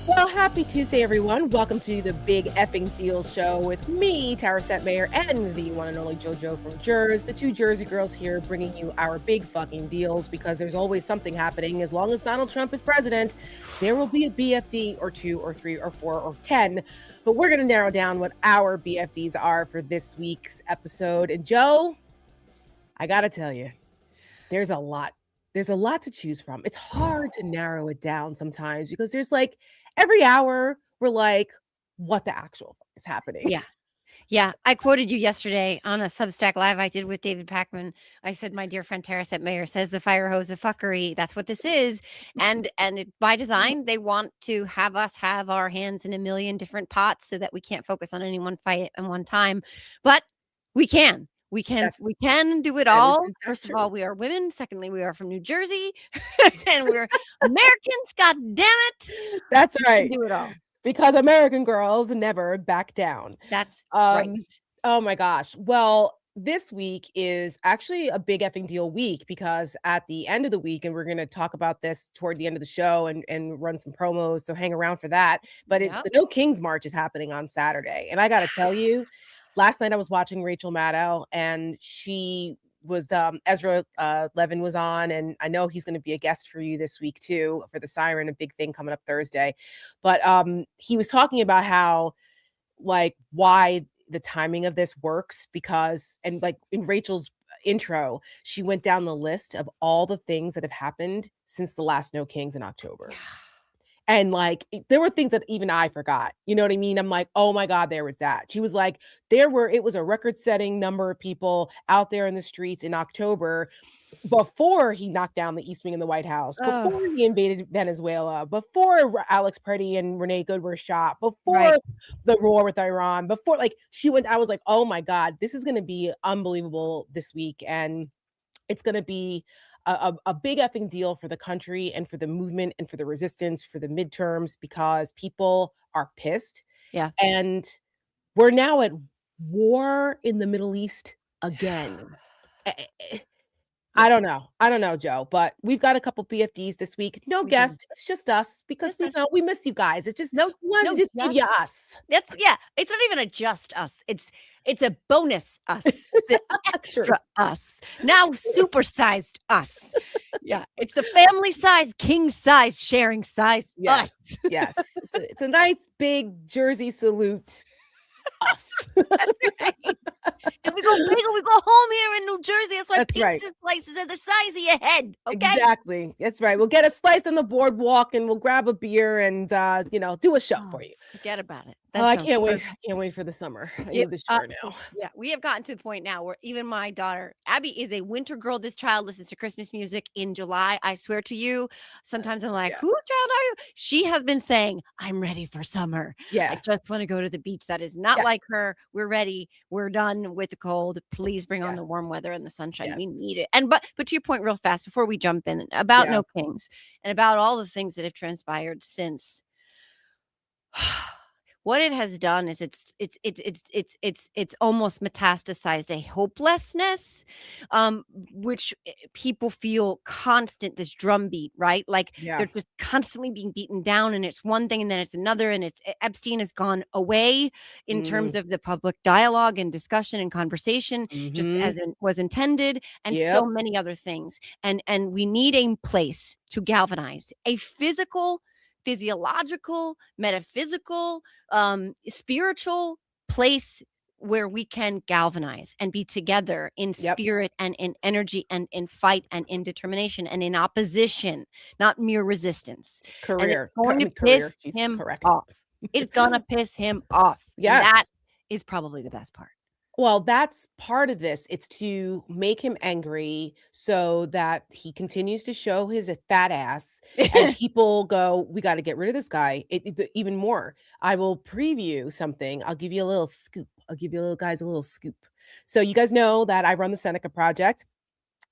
Well, happy Tuesday, everyone. Welcome to the Big Effing Deals Show with me, Tara Setmayer, and the one and only JoJo from Jers, the two Jersey girls here bringing you our big fucking deals because there's always something happening. As long as Donald Trump is president, there will be a BFD or two or three or four or 10. But we're going to narrow down what our BFDs are for this week's episode. And Joe, I got to tell you, there's a lot. There's a lot to choose from. It's hard to narrow it down sometimes because there's like every hour we're like, what the actual fuck is happening? Yeah. Yeah. I quoted you yesterday on a Substack live I did with David Pakman. I said, my dear friend Tara Setmayer says the fire hose of fuckery. That's what this is. And by design, they want to have us have our hands in a million different pots so that we can't focus on any one fight at one time. But we can. We can do it all. First of all, we are women. Secondly, we are from New Jersey. And we're Americans. God damn it. That's right. We can do it all. Because American girls never back down. That's right. Oh my gosh. Well, this week is actually a big effing deal week because at the end of the week, and we're going to talk about this toward the end of the show and run some promos, so hang around for that. But it's the No Kings March is happening on Saturday. And I got to tell you, last night I was watching Rachel Maddow and she was Ezra Levin was on, and I know he's going to be a guest for you this week too for the Siren, a big thing coming up Thursday. But he was talking about how like why the timing of this works because, and like in Rachel's intro, she went down the list of all the things that have happened since the last No Kings in October. And like there were things that even I forgot. You know what I mean? I'm like, oh my God, there was that. She was like, it was a record-setting number of people out there in the streets in October before he knocked down the East Wing in the White House, before he invaded Venezuela, before Alex Preddy and Renee Good were shot, before the war with Iran, before like I was like, oh my God, this is gonna be unbelievable this week. And it's gonna be a big effing deal for the country and for the movement and for the resistance for the midterms because people are pissed. Yeah. And we're now at war in the Middle East again. I don't know, Joe, but we've got a couple BFDs this week. No guest. It's just us because we miss you guys. It's just wanted to just give you us. It's not even a just us. It's a bonus us. It's an extra us. Now supersized us. Yeah. It's the family size, king size, sharing size us. Yes. It's a nice big Jersey salute. Us. That's right. And we go big and we go home here in New Jersey. That's why pizza slices are the size of your head. Okay. Exactly. That's right. We'll get a slice on the boardwalk and we'll grab a beer and do a show for you. Forget about it. I can't wait. I can't wait for the summer. I need this show now. Yeah, we have gotten to the point now where even my daughter, Abby, is a winter girl. This child listens to Christmas music in July. I swear to you, sometimes I'm like, who child are you? She has been saying, I'm ready for summer. Yeah. I just want to go to the beach. That is not like her. We're ready. We're done with the cold. Please bring on the warm weather and the sunshine. We need it. And but to your point real fast before we jump in about No Kings and about all the things that have transpired since what it has done is it's almost metastasized a hopelessness, which people feel constant, this drumbeat, right? Like they're just constantly being beaten down, and it's one thing and then it's another, and it's Epstein has gone away in terms of the public dialogue and discussion and conversation, just as it was intended, and so many other things. And we need a place to galvanize a physiological, metaphysical, spiritual place where we can galvanize and be together in spirit and in energy and in fight and in determination and in opposition, not mere resistance. And it's going to piss him off. It's going to piss him off. Yes. That is probably the best part. Well, that's part of this. It's to make him angry so that he continues to show his fat ass and people go, we got to get rid of this guy. Even more. I will preview something. I'll give you a little scoop. I'll give you guys a little scoop. So you guys know that I run the Seneca Project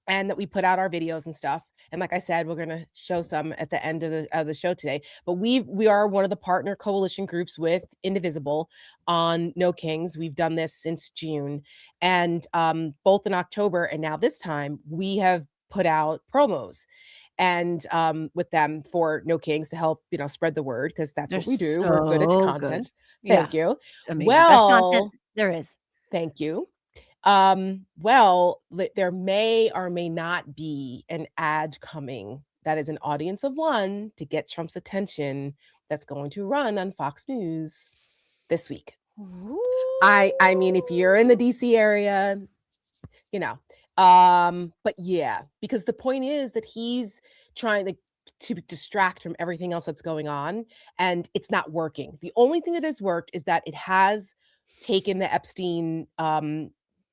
and that we put out our videos and stuff. And like I said, we're going to show some at the end of the show today. But we are one of the partner coalition groups with Indivisible on No Kings. We've done this since June. And both in October and now this time, we have put out promos. and with them for No Kings to help, spread the word because that's They're what we do. We're good at so good. content. Yeah, Thank you. amazing. Best content Well, there is. thank you. There may or may not be an ad coming that is an audience of one to get Trump's attention that's going to run on Fox News this week. Ooh. I mean, if you're in the DC area, but yeah, because the point is that he's trying to distract from everything else that's going on, and it's not working. The only thing that has worked is that it has taken the Epstein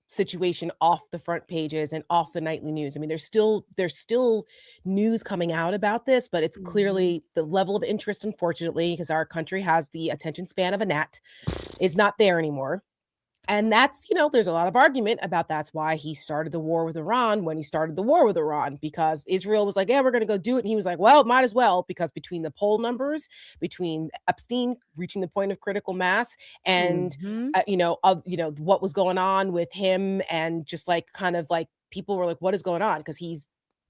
situation off the front pages and off the nightly news. I mean, there's still news coming out about this, but it's clearly the level of interest, unfortunately, because our country has the attention span of a gnat, is not there anymore. And that's, there's a lot of argument about that's why he started the war with Iran when he started the war with Iran, because Israel was like, yeah, we're going to go do it. And he was like, well, might as well, because between the poll numbers, between Epstein reaching the point of critical mass and, what was going on with him and just like kind of like people were like, what is going on? Because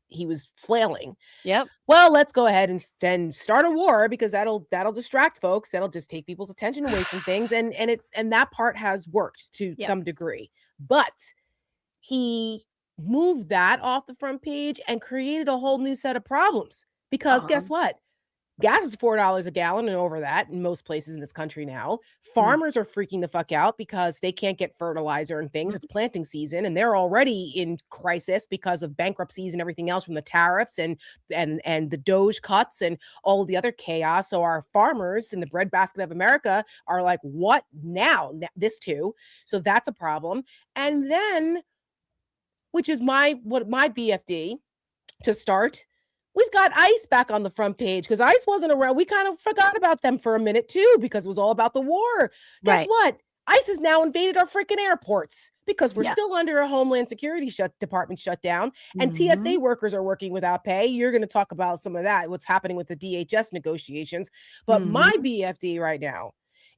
he was flailing. Yep. Well, let's go ahead and then start a war because that'll distract folks. That'll just take people's attention away from things. And that part has worked to some degree. But he moved that off the front page and created a whole new set of problems. Because guess what? Gas is $4 a gallon and over that in most places in this country now. Farmers are freaking the fuck out because they can't get fertilizer and things. It's planting season and they're already in crisis because of bankruptcies and everything else from the tariffs and the Doge cuts and all of the other chaos. So our farmers in the breadbasket of America are like, what now? This too. So that's a problem. And then, which is my BFD to start, we've got ICE back on the front page because ICE wasn't around. We kind of forgot about them for a minute too because it was all about the war. Guess what? ICE has now invaded our freaking airports because we're still under a Homeland Security department shutdown, and TSA workers are working without pay. You're going to talk about some of that, what's happening with the DHS negotiations. But my BFD right now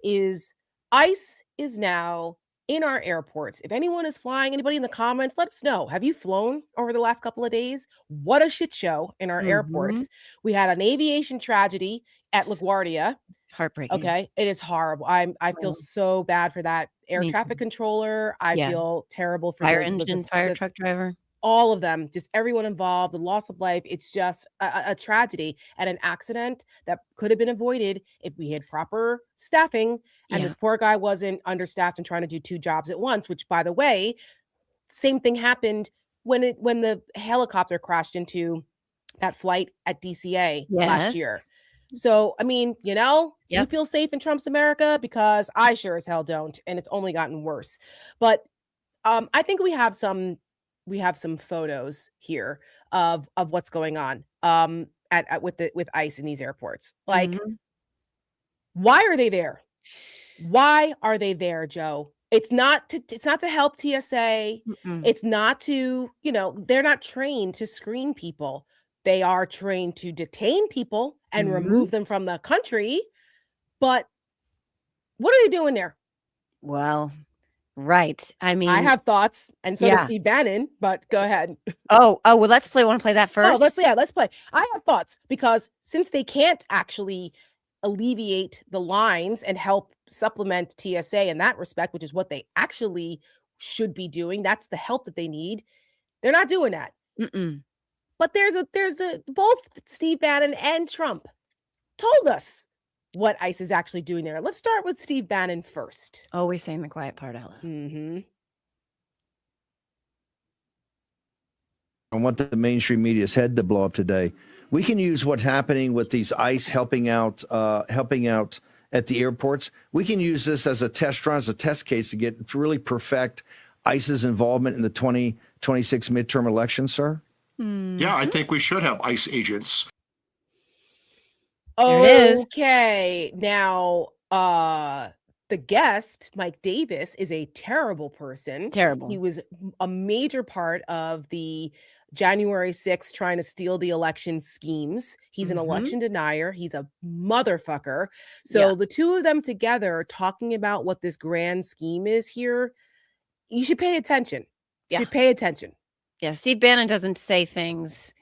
is ICE is now in our airports. If anyone is flying, anybody in the comments, let us know. Have you flown over the last couple of days? What a shit show in our airports. We had an aviation tragedy at LaGuardia. Heartbreaking. Okay. It is horrible. I feel so bad for that air traffic controller. I feel terrible for the fire truck driver. All of them, just everyone involved, the loss of life. It's just a tragedy and an accident that could have been avoided if we had proper staffing and this poor guy wasn't understaffed and trying to do two jobs at once, which, by the way, same thing happened when the helicopter crashed into that flight at DCA last year. So, I mean, do you feel safe in Trump's America? Because I sure as hell don't, and it's only gotten worse. But I think we have some photos here of what's going on with ICE in these airports. Like, why are they there? Why are they there, Joe? It's not to help TSA. It's not to, they're not trained to screen people. They are trained to detain people and remove them from the country. But what are they doing there? Well, right. I mean, I have thoughts, and so does Steve Bannon, but go ahead. Well, let's play. Want to play that first? Let's play. I have thoughts because since they can't actually alleviate the lines and help supplement TSA in that respect, which is what they actually should be doing, that's the help that they need. They're not doing that. But there's both Steve Bannon and Trump told us what ICE is actually doing there. Let's start with Steve Bannon first. Always saying the quiet part out loud. And what the mainstream media has had to blow up today. We can use what's happening with these ICE helping out at the airports. We can use this as a test run, as a test case to really perfect ICE's involvement in the 2026 midterm election, sir. Yeah, I think we should have ICE agents. Okay. Now, the guest, Mike Davis, is a terrible person. Terrible. He was a major part of the January 6th trying to steal the election schemes. He's an election denier. He's a motherfucker. So the two of them together talking about what this grand scheme is here, you should pay attention. You should pay attention. Yeah, Steve Bannon doesn't say things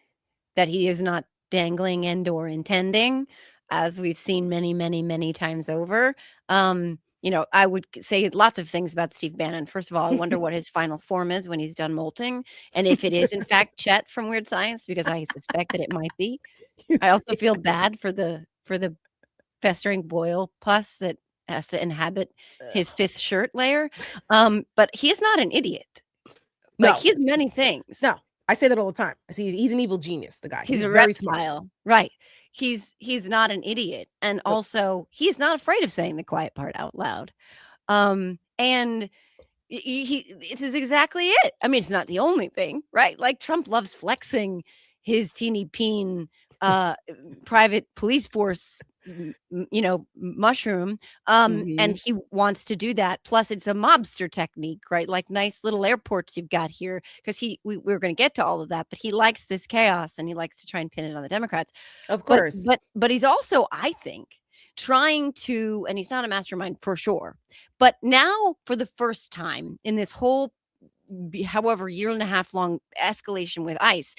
that he is not dangling and or intending, as we've seen many, many, many times over. I would say lots of things about Steve Bannon. First of all, I wonder what his final form is when he's done molting, and if it is in fact Chet from Weird Science, because I suspect that it might be. I also feel bad for the festering boil pus that has to inhabit his fifth shirt layer. But he's not an idiot. Like, No. he's many things. No, I say that all the time. I see he's an evil genius, the guy. He's a very smart. reptile. Right. He's not an idiot. And also, he's not afraid of saying the quiet part out loud. And this is exactly it. I mean, it's not the only thing, right? Like, Trump loves flexing his teeny peen private police force, mushroom. And he wants to do that. Plus, it's a mobster technique, right? Like, nice little airports you've got here, because we're going to get to all of that, but he likes this chaos and he likes to try and pin it on the Democrats. Of course. But he's also, I think, trying to, and he's not a mastermind for sure, but now for the first time in this whole, however, year and a half long escalation with ICE,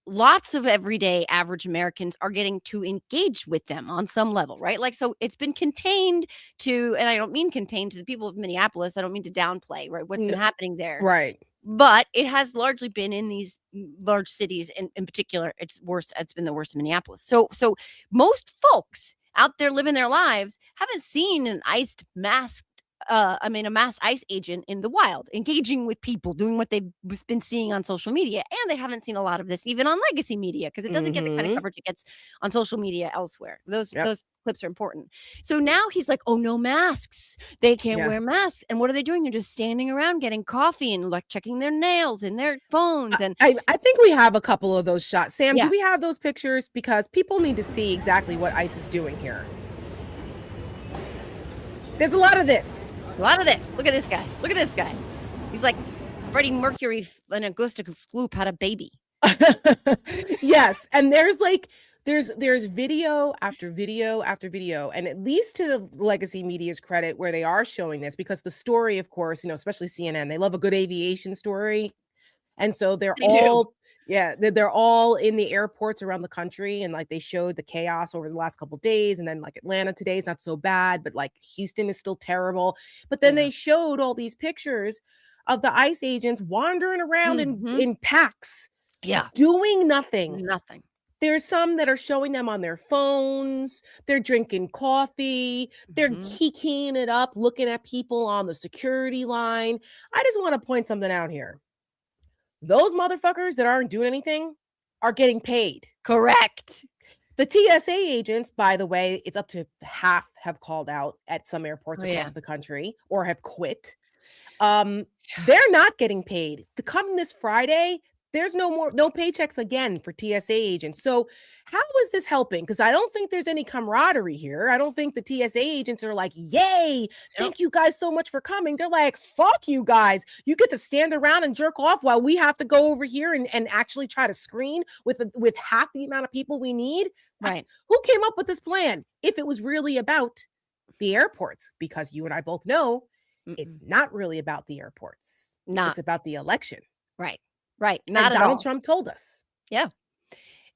lots of everyday average Americans are getting to engage with them on some level, right? Like, so it's been contained to, and I don't mean contained to the people of Minneapolis. I don't mean to downplay, right, what's been happening there. Right. But it has largely been in these large cities, and in particular, it's been the worst in Minneapolis. So most folks out there living their lives haven't seen an a masked ICE agent in the wild, engaging with people, doing what they've been seeing on social media. And they haven't seen a lot of this even on legacy media, because it doesn't get the kind of coverage it gets on social media elsewhere. Those clips are important. So now he's like, oh, no masks. They can't wear masks. And what are they doing? They're just standing around getting coffee and like checking their nails and their phones. And I think we have a couple of those shots. Sam, do we have those pictures? Because people need to see exactly what ICE is doing here. There's a lot of this. Look at this guy. He's like Freddie Mercury and Augusta Gloop had a baby. Yes. And there's video after video after video. And at least to the legacy media's credit, where they are showing this, because the story, of course, especially CNN, they love a good aviation story. And so they're all in the airports around the country, and like they showed the chaos over the last couple of days, and then like Atlanta today is not so bad, but like Houston is still terrible. But then they showed all these pictures of the ICE agents wandering around in packs, doing nothing. There's some that are showing them on their phones. They're drinking coffee. They're keying it up, looking at people on the security line. I just want to point something out here. Those motherfuckers that aren't doing anything are getting paid. Correct. The TSA agents, by the way, it's up to half have called out at some airports across the country or have quit. They're not getting paid. Coming this Friday, there's no paychecks again for TSA agents. So how is this helping? Because I don't think there's any camaraderie here. I don't think the TSA agents are like, yay, thank you guys so much for coming. They're like, fuck you guys. You get to stand around and jerk off while we have to go over here and actually try to screen with half the amount of people we need. Right. Who came up with this plan if it was really about the airports? Because you and I both know it's not really about the airports. It's about the election. Right. Not at Donald all. Trump told us. Yeah.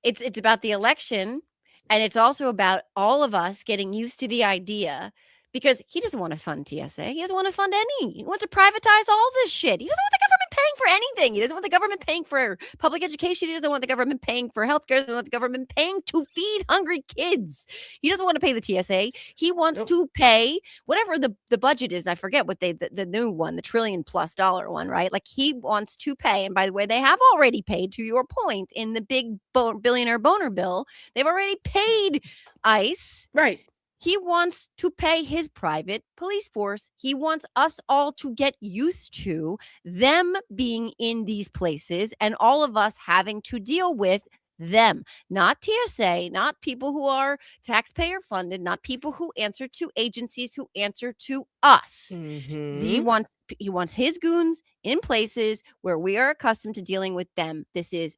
It's about the election, and it's also about all of us getting used to the idea, because he doesn't want to fund TSA. He doesn't want to fund any. He wants to privatize all this shit. He doesn't want the government paying for anything. He doesn't want the government paying for public education. He doesn't want the government paying for healthcare. He doesn't want the government paying to feed hungry kids. He doesn't want to pay the TSA. He wants to pay whatever the budget is. I forget what the new one, the $1 trillion+ one, right? Like, he wants to pay. And by the way, they have already paid, to your point, in the big billionaire boner bill. They've already paid ICE. Right. He wants to pay his private police force. He wants us all to get used to them being in these places and all of us having to deal with them, not TSA, not people who are taxpayer funded, not people who answer to agencies who answer to us. He wants his goons in places where we are accustomed to dealing with them.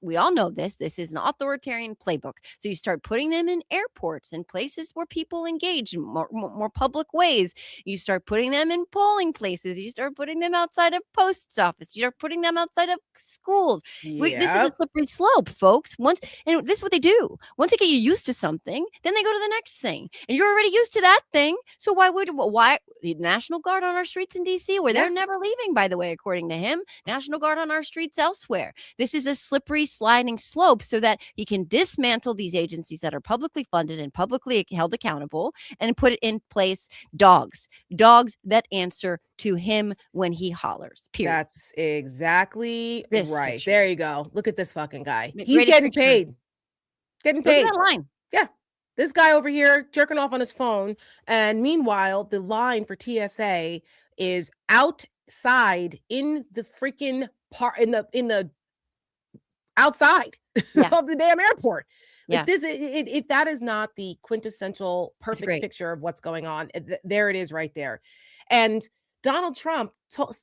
We all know this. This is an authoritarian playbook. So you start putting them in airports and places where people engage in more public ways. You start putting them in polling places. You start putting them outside of post office. You start putting them outside of schools. This is a Yep. slippery slope, folks. And this is what they do. Once they get you used to something, then they go to the next thing, and you're already used to that thing. So why the National Guard on our streets in DC, where they're never leaving, by the way, according to him, National Guard on our streets elsewhere. This is a slippery sliding slope so that he can dismantle these agencies that are publicly funded and publicly held accountable, and put in place dogs that answer to him when he hollers. Period. That's exactly This right. picture. There you go. Look at this fucking guy. He's Greatest getting picture. paid. Getting Look paid. at that line. Yeah. This guy over here jerking off on his phone. And meanwhile, the line for TSA is outside in the freaking in the outside of the damn airport. Like this, if that is not the quintessential perfect picture of what's going on, there it is right there. And Donald Trump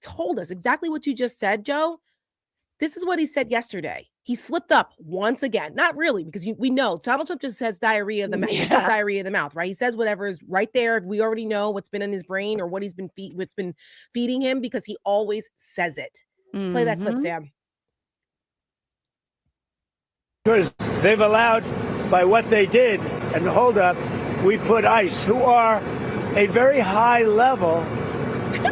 told us exactly what you just said, Joe. This is what he said yesterday. He slipped up once again. Not really, because we know Donald Trump just says diarrhea of the mouth. He says diarrhea of the mouth, right? He says whatever is right there. We already know what's been in his brain or what's been feeding him, because he always says it. Play that clip, Sam. Because they've allowed, by what they did, and hold up, we put ICE, who are a very high level,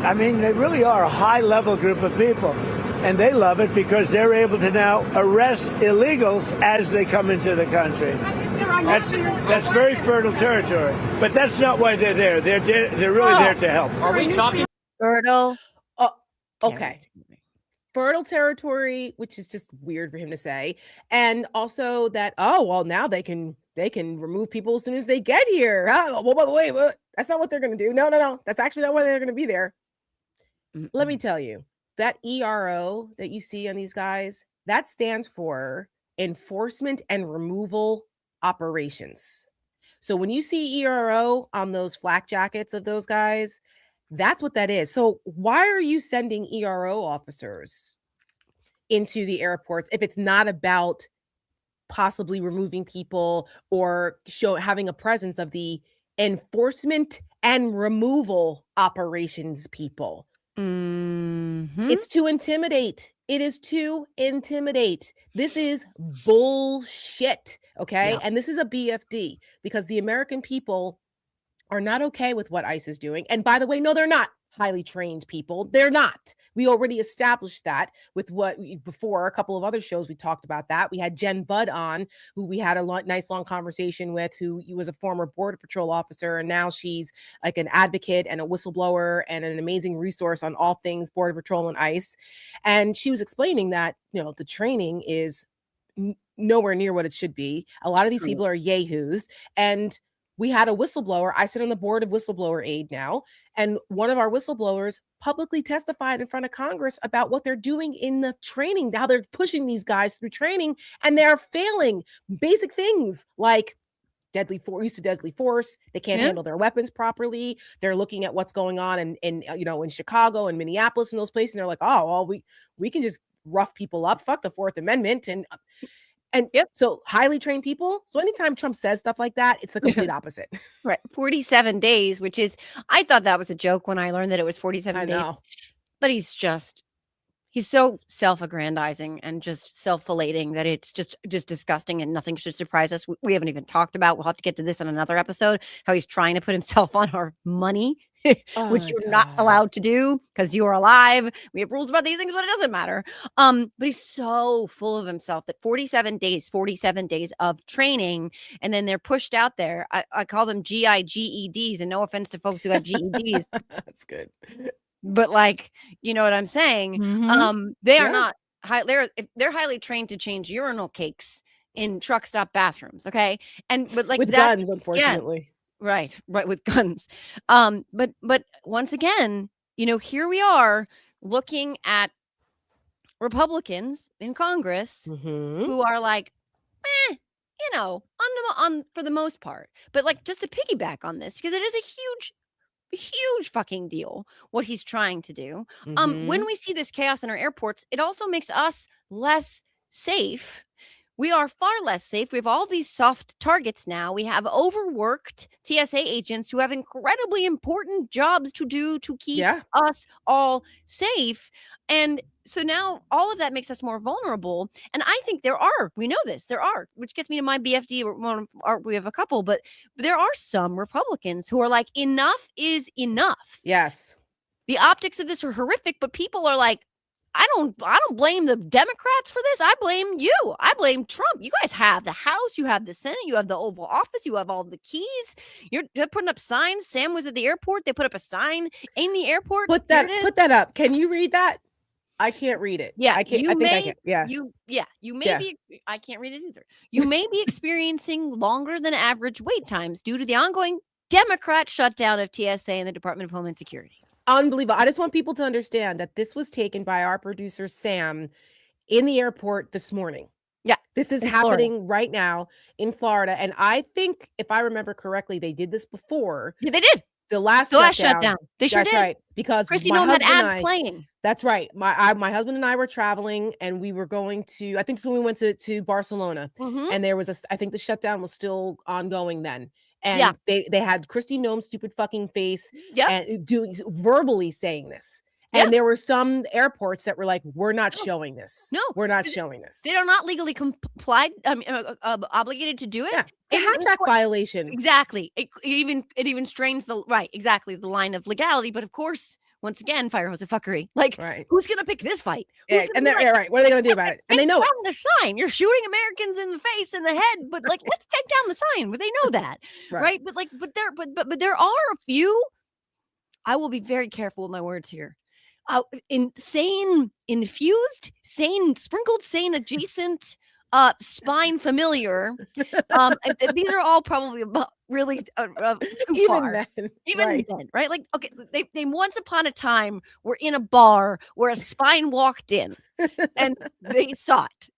I mean, they really are a high level group of people. And they love it because they're able to now arrest illegals as they come into the country. That's very fertile territory. But that's not why they're there. They're really there to help. Are we talking fertile? Okay. Fertile territory, which is just weird for him to say. And also that, now they can remove people as soon as they get here. Wait, that's not what they're going to do. No. That's actually not why they're going to be there. Let me tell you. That ERO that you see on these guys, that stands for Enforcement and Removal Operations. So when you see ERO on those flak jackets of those guys, that's what that is. So why are you sending ERO officers into the airports if it's not about possibly removing people or having a presence of the Enforcement and Removal Operations people? It's to intimidate. It is to intimidate. This is bullshit. Okay. Yeah. And this is a BFD, because the American people are not okay with what ICE is doing. And by the way, no, they're not highly trained people. They're not. We already established that with before a couple of other shows. We talked about that. We had Jen Budd on, who we had a nice long conversation with, who was a former Border Patrol officer. And now she's like an advocate and a whistleblower and an amazing resource on all things Border Patrol and ICE. And she was explaining that, the training is nowhere near what it should be. A lot of these people are yahoos. And we had a whistleblower. I sit on the board of Whistleblower Aid now. And one of our whistleblowers publicly testified in front of Congress about what they're doing in the training, how they're pushing these guys through training, and they're failing basic things like use of deadly force. They can't handle their weapons properly. They're looking at what's going on in Chicago and Minneapolis and those places. And they're like, we can just rough people up. Fuck the Fourth Amendment. And so highly trained people. So anytime Trump says stuff like that, it's the complete opposite. Right. 47 days, which is, I thought that was a joke when I learned that it was 47 days. Know. But he's so self-aggrandizing and just self-falating that it's just disgusting, and nothing should surprise us. We haven't even talked about, we'll have to get to this in another episode, how he's trying to put himself on our money, which you're not allowed to do because you are alive. We have rules about these things, but it doesn't matter. But he's so full of himself that 47 days of training, and then they're pushed out there. I call them GEDs, and no offense to folks who have GEDs. That's good. But you know what I'm saying? They are not high. They're highly trained to change urinal cakes in truck stop bathrooms. Okay. But with guns, unfortunately. Right. With guns. But once again, here we are looking at Republicans in Congress who are like, on for the most part, but just to piggyback on this, because it is a huge huge fucking deal what he's trying to do. When Mhm. we see this chaos in our airports, it also makes us less safe. We are far less safe. We have all these soft targets now. We have overworked TSA agents who have incredibly important jobs to do to keep Yeah. us all safe. And so now all of that makes us more vulnerable. And I think we know this, there are, which gets me to my BFD. We have a couple, but there are some Republicans who are like, enough is enough. Yes. The optics of this are horrific, but people are like, I don't blame the Democrats for this. I blame you. I blame Trump. You guys have the House, you have the Senate, you have the Oval Office, you have all the keys. You're putting up signs. Sam was at the airport. They put up a sign in the airport. Here it is. Put that up. Can you read that? I can't read it. Yeah, I think I can. Yeah. You may Yeah. be. I can't read it either. You may be experiencing longer than average wait times due to the ongoing Democrat shutdown of TSA and the Department of Homeland Security. Unbelievable. I just want people to understand that this was taken by our producer, Sam, in the airport this morning. Yeah, This is in happening Florida. right now in Florida. And I think, if I remember correctly, they did this before Yeah, they did. the last The last shutdown. shutdown. They sure That's did. right. Because Christy my Nome had husband and ads I, playing. that's right. My husband and I were traveling, and we were going to, I think so, when we went to Barcelona, Mhm. and there was I think the shutdown was still ongoing then. Yeah. And they had Christy Nome's stupid fucking face Yep. and doing verbally saying this. Yeah. And there were some airports that were like, we're not showing this. No, We're not 'cause showing this. They are not legally complied, obligated to do it. Yeah. It's a And hatch act violation. exactly. It even strains the line of legality. But of course, once again, fire hose of fuckery. Like, Right. who's gonna pick this fight? Yeah, Who's gonna and be they're like, yeah, right. What are they gonna do about it? And they know it. down the sign. You're shooting Americans in the face and the head, but like, let's take down the sign. But they know that, right? But like, but there are a few. I will be very careful with my words here. Infused, sane, sprinkled, sane, adjacent, spine familiar. These are all probably really too far. Even then, right? Like, okay, they once upon a time were in a bar where a spine walked in and they saw it.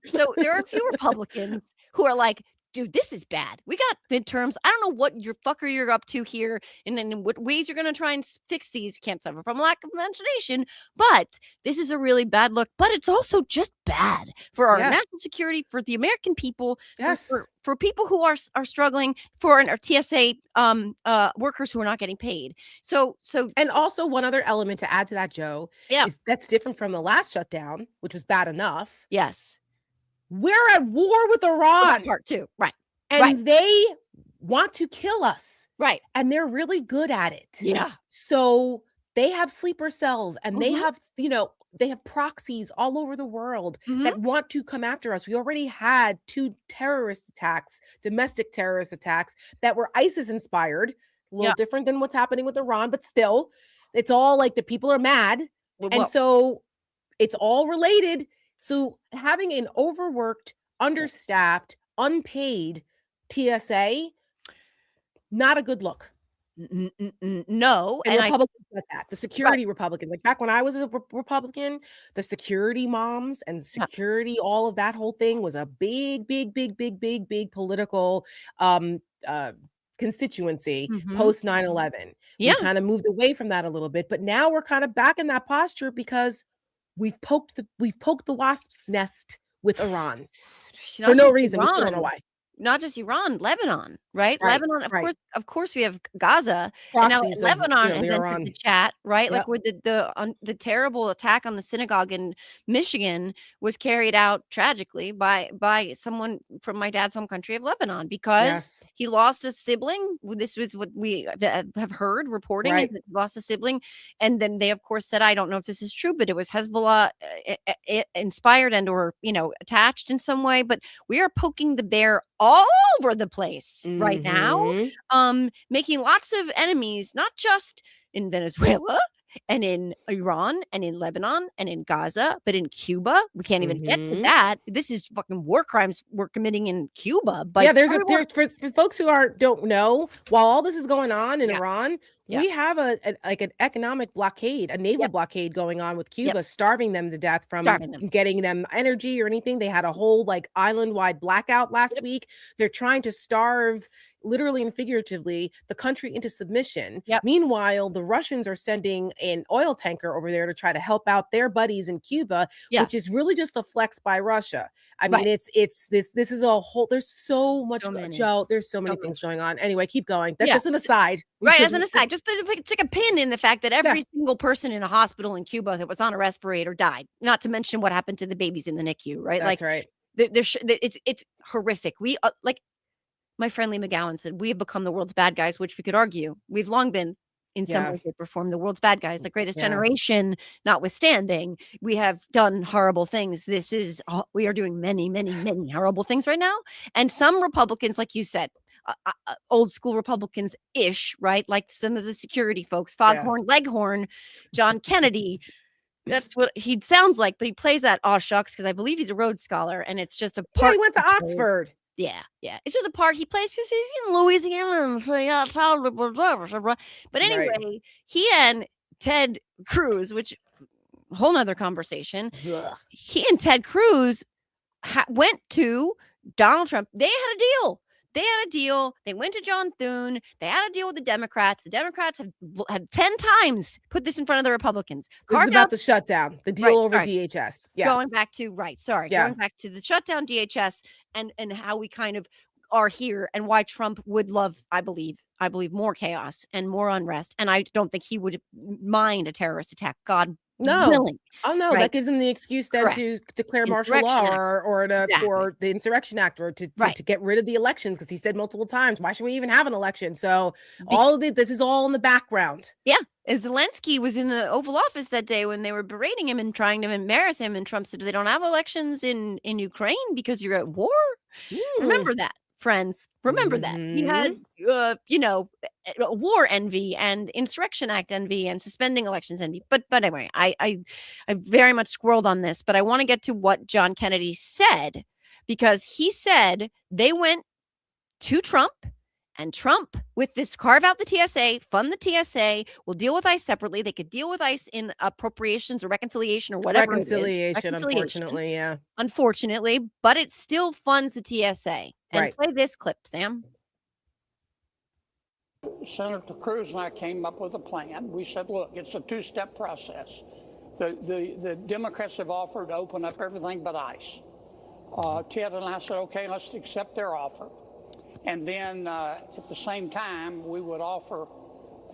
So there are a few Republicans who are like, dude, this is bad. We got midterms. I don't know what fucker you're up to here, and then in what ways you're going to try and fix these. You can't suffer from lack of imagination, but this is a really bad look. But it's also just bad for our national security, for the American people, for people who are struggling, for our TSA workers who are not getting paid. So, and also one other element to add to that, Joe, is that's different from the last shutdown, which was bad enough. Yes. We're at war with Iran. Part two. Right. And they want to kill us. Right. And they're really good at it. Yeah. So they have sleeper cells, and they have, they have proxies all over the world that want to come after us. We already had 2 terrorist attacks, domestic terrorist attacks, that were ISIS inspired. A little different than what's happening with Iran, but still, it's all like the people are mad. And so it's all related. So having an overworked, understaffed, unpaid TSA, not a good look. No. And Republicans does that. The security Republicans, like back when I was a Republican, the security moms and security, all of that whole thing was a big political constituency post 9/11. We kind of moved away from that a little bit, but now we're kind of back in that posture because we've poked the wasp's nest with Iran for no reason. We still don't know why. Not just Iran, Lebanon, right? Lebanon, of course, we have Gaza, and now Lebanon has entered the chat, right? Like, where the terrible attack on the synagogue in Michigan was carried out tragically by someone from my dad's home country of Lebanon, because he lost a sibling. This was what we have heard reporting, is that he lost a sibling, and then they, of course, said, I don't know if this is true, but it was Hezbollah inspired and or attached in some way. But we are poking the bear all over the place right now, making lots of enemies, not just in Venezuela and in Iran and in Lebanon and in Gaza, but in Cuba. We can't even get to that. This is fucking war crimes we're committing in Cuba. But there's for folks who don't know, while all this is going on in Iran, We have like an economic blockade, a naval Yep. blockade going on with Yep. Cuba, starving them to death from Starving them. getting them energy or anything. They had a whole like island-wide blackout last Yep. week. They're trying to starve, literally and figuratively, the country into submission. Yep. Meanwhile, the Russians are sending an oil tanker over there to try to help out their buddies in Cuba, Yeah. which is really just a flex by Russia. I mean, Right. it's this is a whole, there's so much, So many. Joe, there's so So many things much. going on. Anyway, keep going. That's Yeah. just an aside. Right, Because as an aside, just to stick a pin in the fact that Yeah. every single person in a hospital in Cuba that was on a respirator died, not to mention what happened to the babies in the NICU, right? That's Like, right. it's horrific. We, like my friend Lee McGowan said, we have become the world's bad guys, which we could argue. We've long been, in some Yeah. way, shape, or form, the world's bad guys. The greatest Yeah. generation notwithstanding, we have done horrible things. This is, we are doing many, many, many horrible things right now. And some Republicans, like you said, old school Republicans-ish, right? Like some of the security folks, Foghorn Leghorn, John Kennedy. That's what he sounds like, but he plays that aw shucks because I believe he's a Rhodes Scholar, and it's just a Yeah, part. he went to plays. Oxford. Yeah, it's just a part he plays because he's in Louisiana. So yeah, but anyway, Right. he and Ted Cruz, which whole nother conversation. Ugh. He and Ted Cruz went to Donald Trump. They had a deal. They went to John Thune. They had a deal with the Democrats. The Democrats have 10 times put this in front of the Republicans. This is about the shutdown, the deal over DHS. Yeah. Going back to going back to the shutdown DHS and how we kind of are here and why Trump would love, I believe more chaos and more unrest. And I don't think he would mind a terrorist attack. God willing. Oh no, right? that gives him the excuse then to declare martial law or the Insurrection Act or to get rid of the elections, because he said multiple times, why should we even have an election? So this is all in the background. Yeah. As Zelensky was in the Oval Office that day when they were berating him and trying to embarrass him, and Trump said they don't have elections in Ukraine because you're at war. Remember that, friends. Remember that. He had war envy and Insurrection Act envy and suspending elections envy. But anyway, I very much squirreled on this, but I want to get to what John Kennedy said, because he said they went to Trump, and Trump, with this carve out the TSA, fund the TSA, will deal with ICE separately. They could deal with ICE in appropriations or reconciliation or whatever. Reconciliation, unfortunately, yeah. Unfortunately, but it still funds the TSA. And play this clip, Sam. Senator Cruz and I came up with a plan. We said, look, it's a two-step process. The Democrats have offered to open up everything but ICE. Ted and I said, okay, let's accept their offer. And then at the same time, we would offer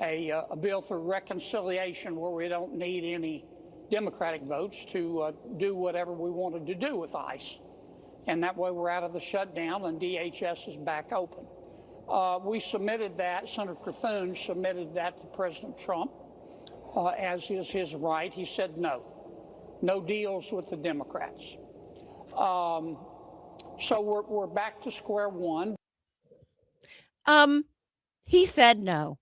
a bill for reconciliation where we don't need any Democratic votes to do whatever we wanted to do with ICE. And that way we're out of the shutdown and DHS is back open. We submitted that. Senator Thune submitted that to President Trump, as is his right. He said no deals with the Democrats. So we're back to square one. He said no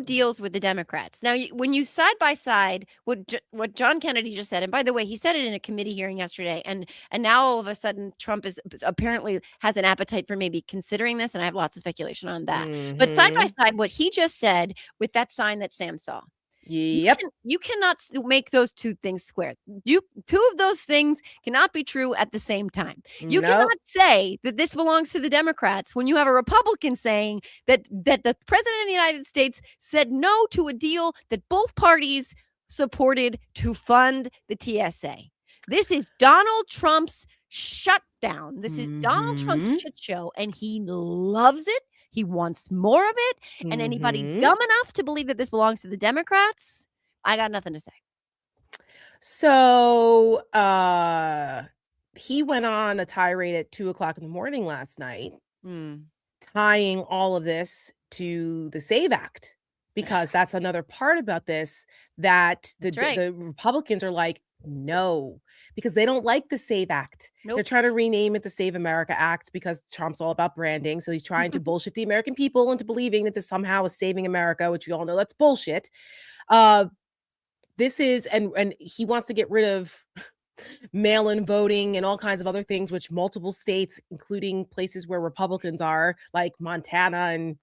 deals with the Democrats. Now, when you side by side what John Kennedy just said, and by the way, he said it in a committee hearing yesterday, and now all of a sudden Trump is apparently has an appetite for maybe considering this, and I have lots of speculation on that. But side by side, what he just said with that sign that Sam saw. Yep. You cannot make those two things square. Two of those things cannot be true at the same time. You cannot say that this belongs to the Democrats when you have a Republican saying that the president of the United States said no to a deal that both parties supported to fund the TSA. This is Donald Trump's shutdown. This is Donald Trump's shit show, and he loves it. He wants more of it. And anybody dumb enough to believe that this belongs to the Democrats, I got nothing to say. So he went on a tirade at 2:00 in the morning last night, tying all of this to the SAVE Act, because that's another part about this, that the Republicans are like, no, because they don't like the SAVE Act. They're trying to rename it the Save America Act because Trump's all about branding. So he's trying to bullshit the American people into believing that this somehow is saving America, which we all know that's bullshit. This is, and he wants to get rid of mail-in voting and all kinds of other things, which multiple states, including places where Republicans are, like Montana and,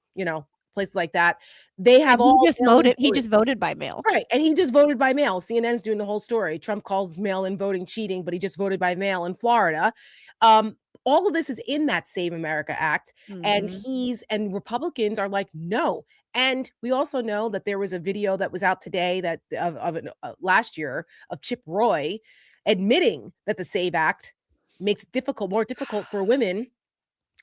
places like that. They have And all he just mail-in voted. He voting. just voted by mail. Right, and he just voted by mail. CNN's doing the whole story. Trump calls mail-in voting cheating, but he just voted by mail in Florida. Um, all of this is in that Save America Act, and Mhm. Republicans are like, no. And we also know that there was a video that was out today that last year of Chip Roy admitting that the Save Act makes it more difficult for women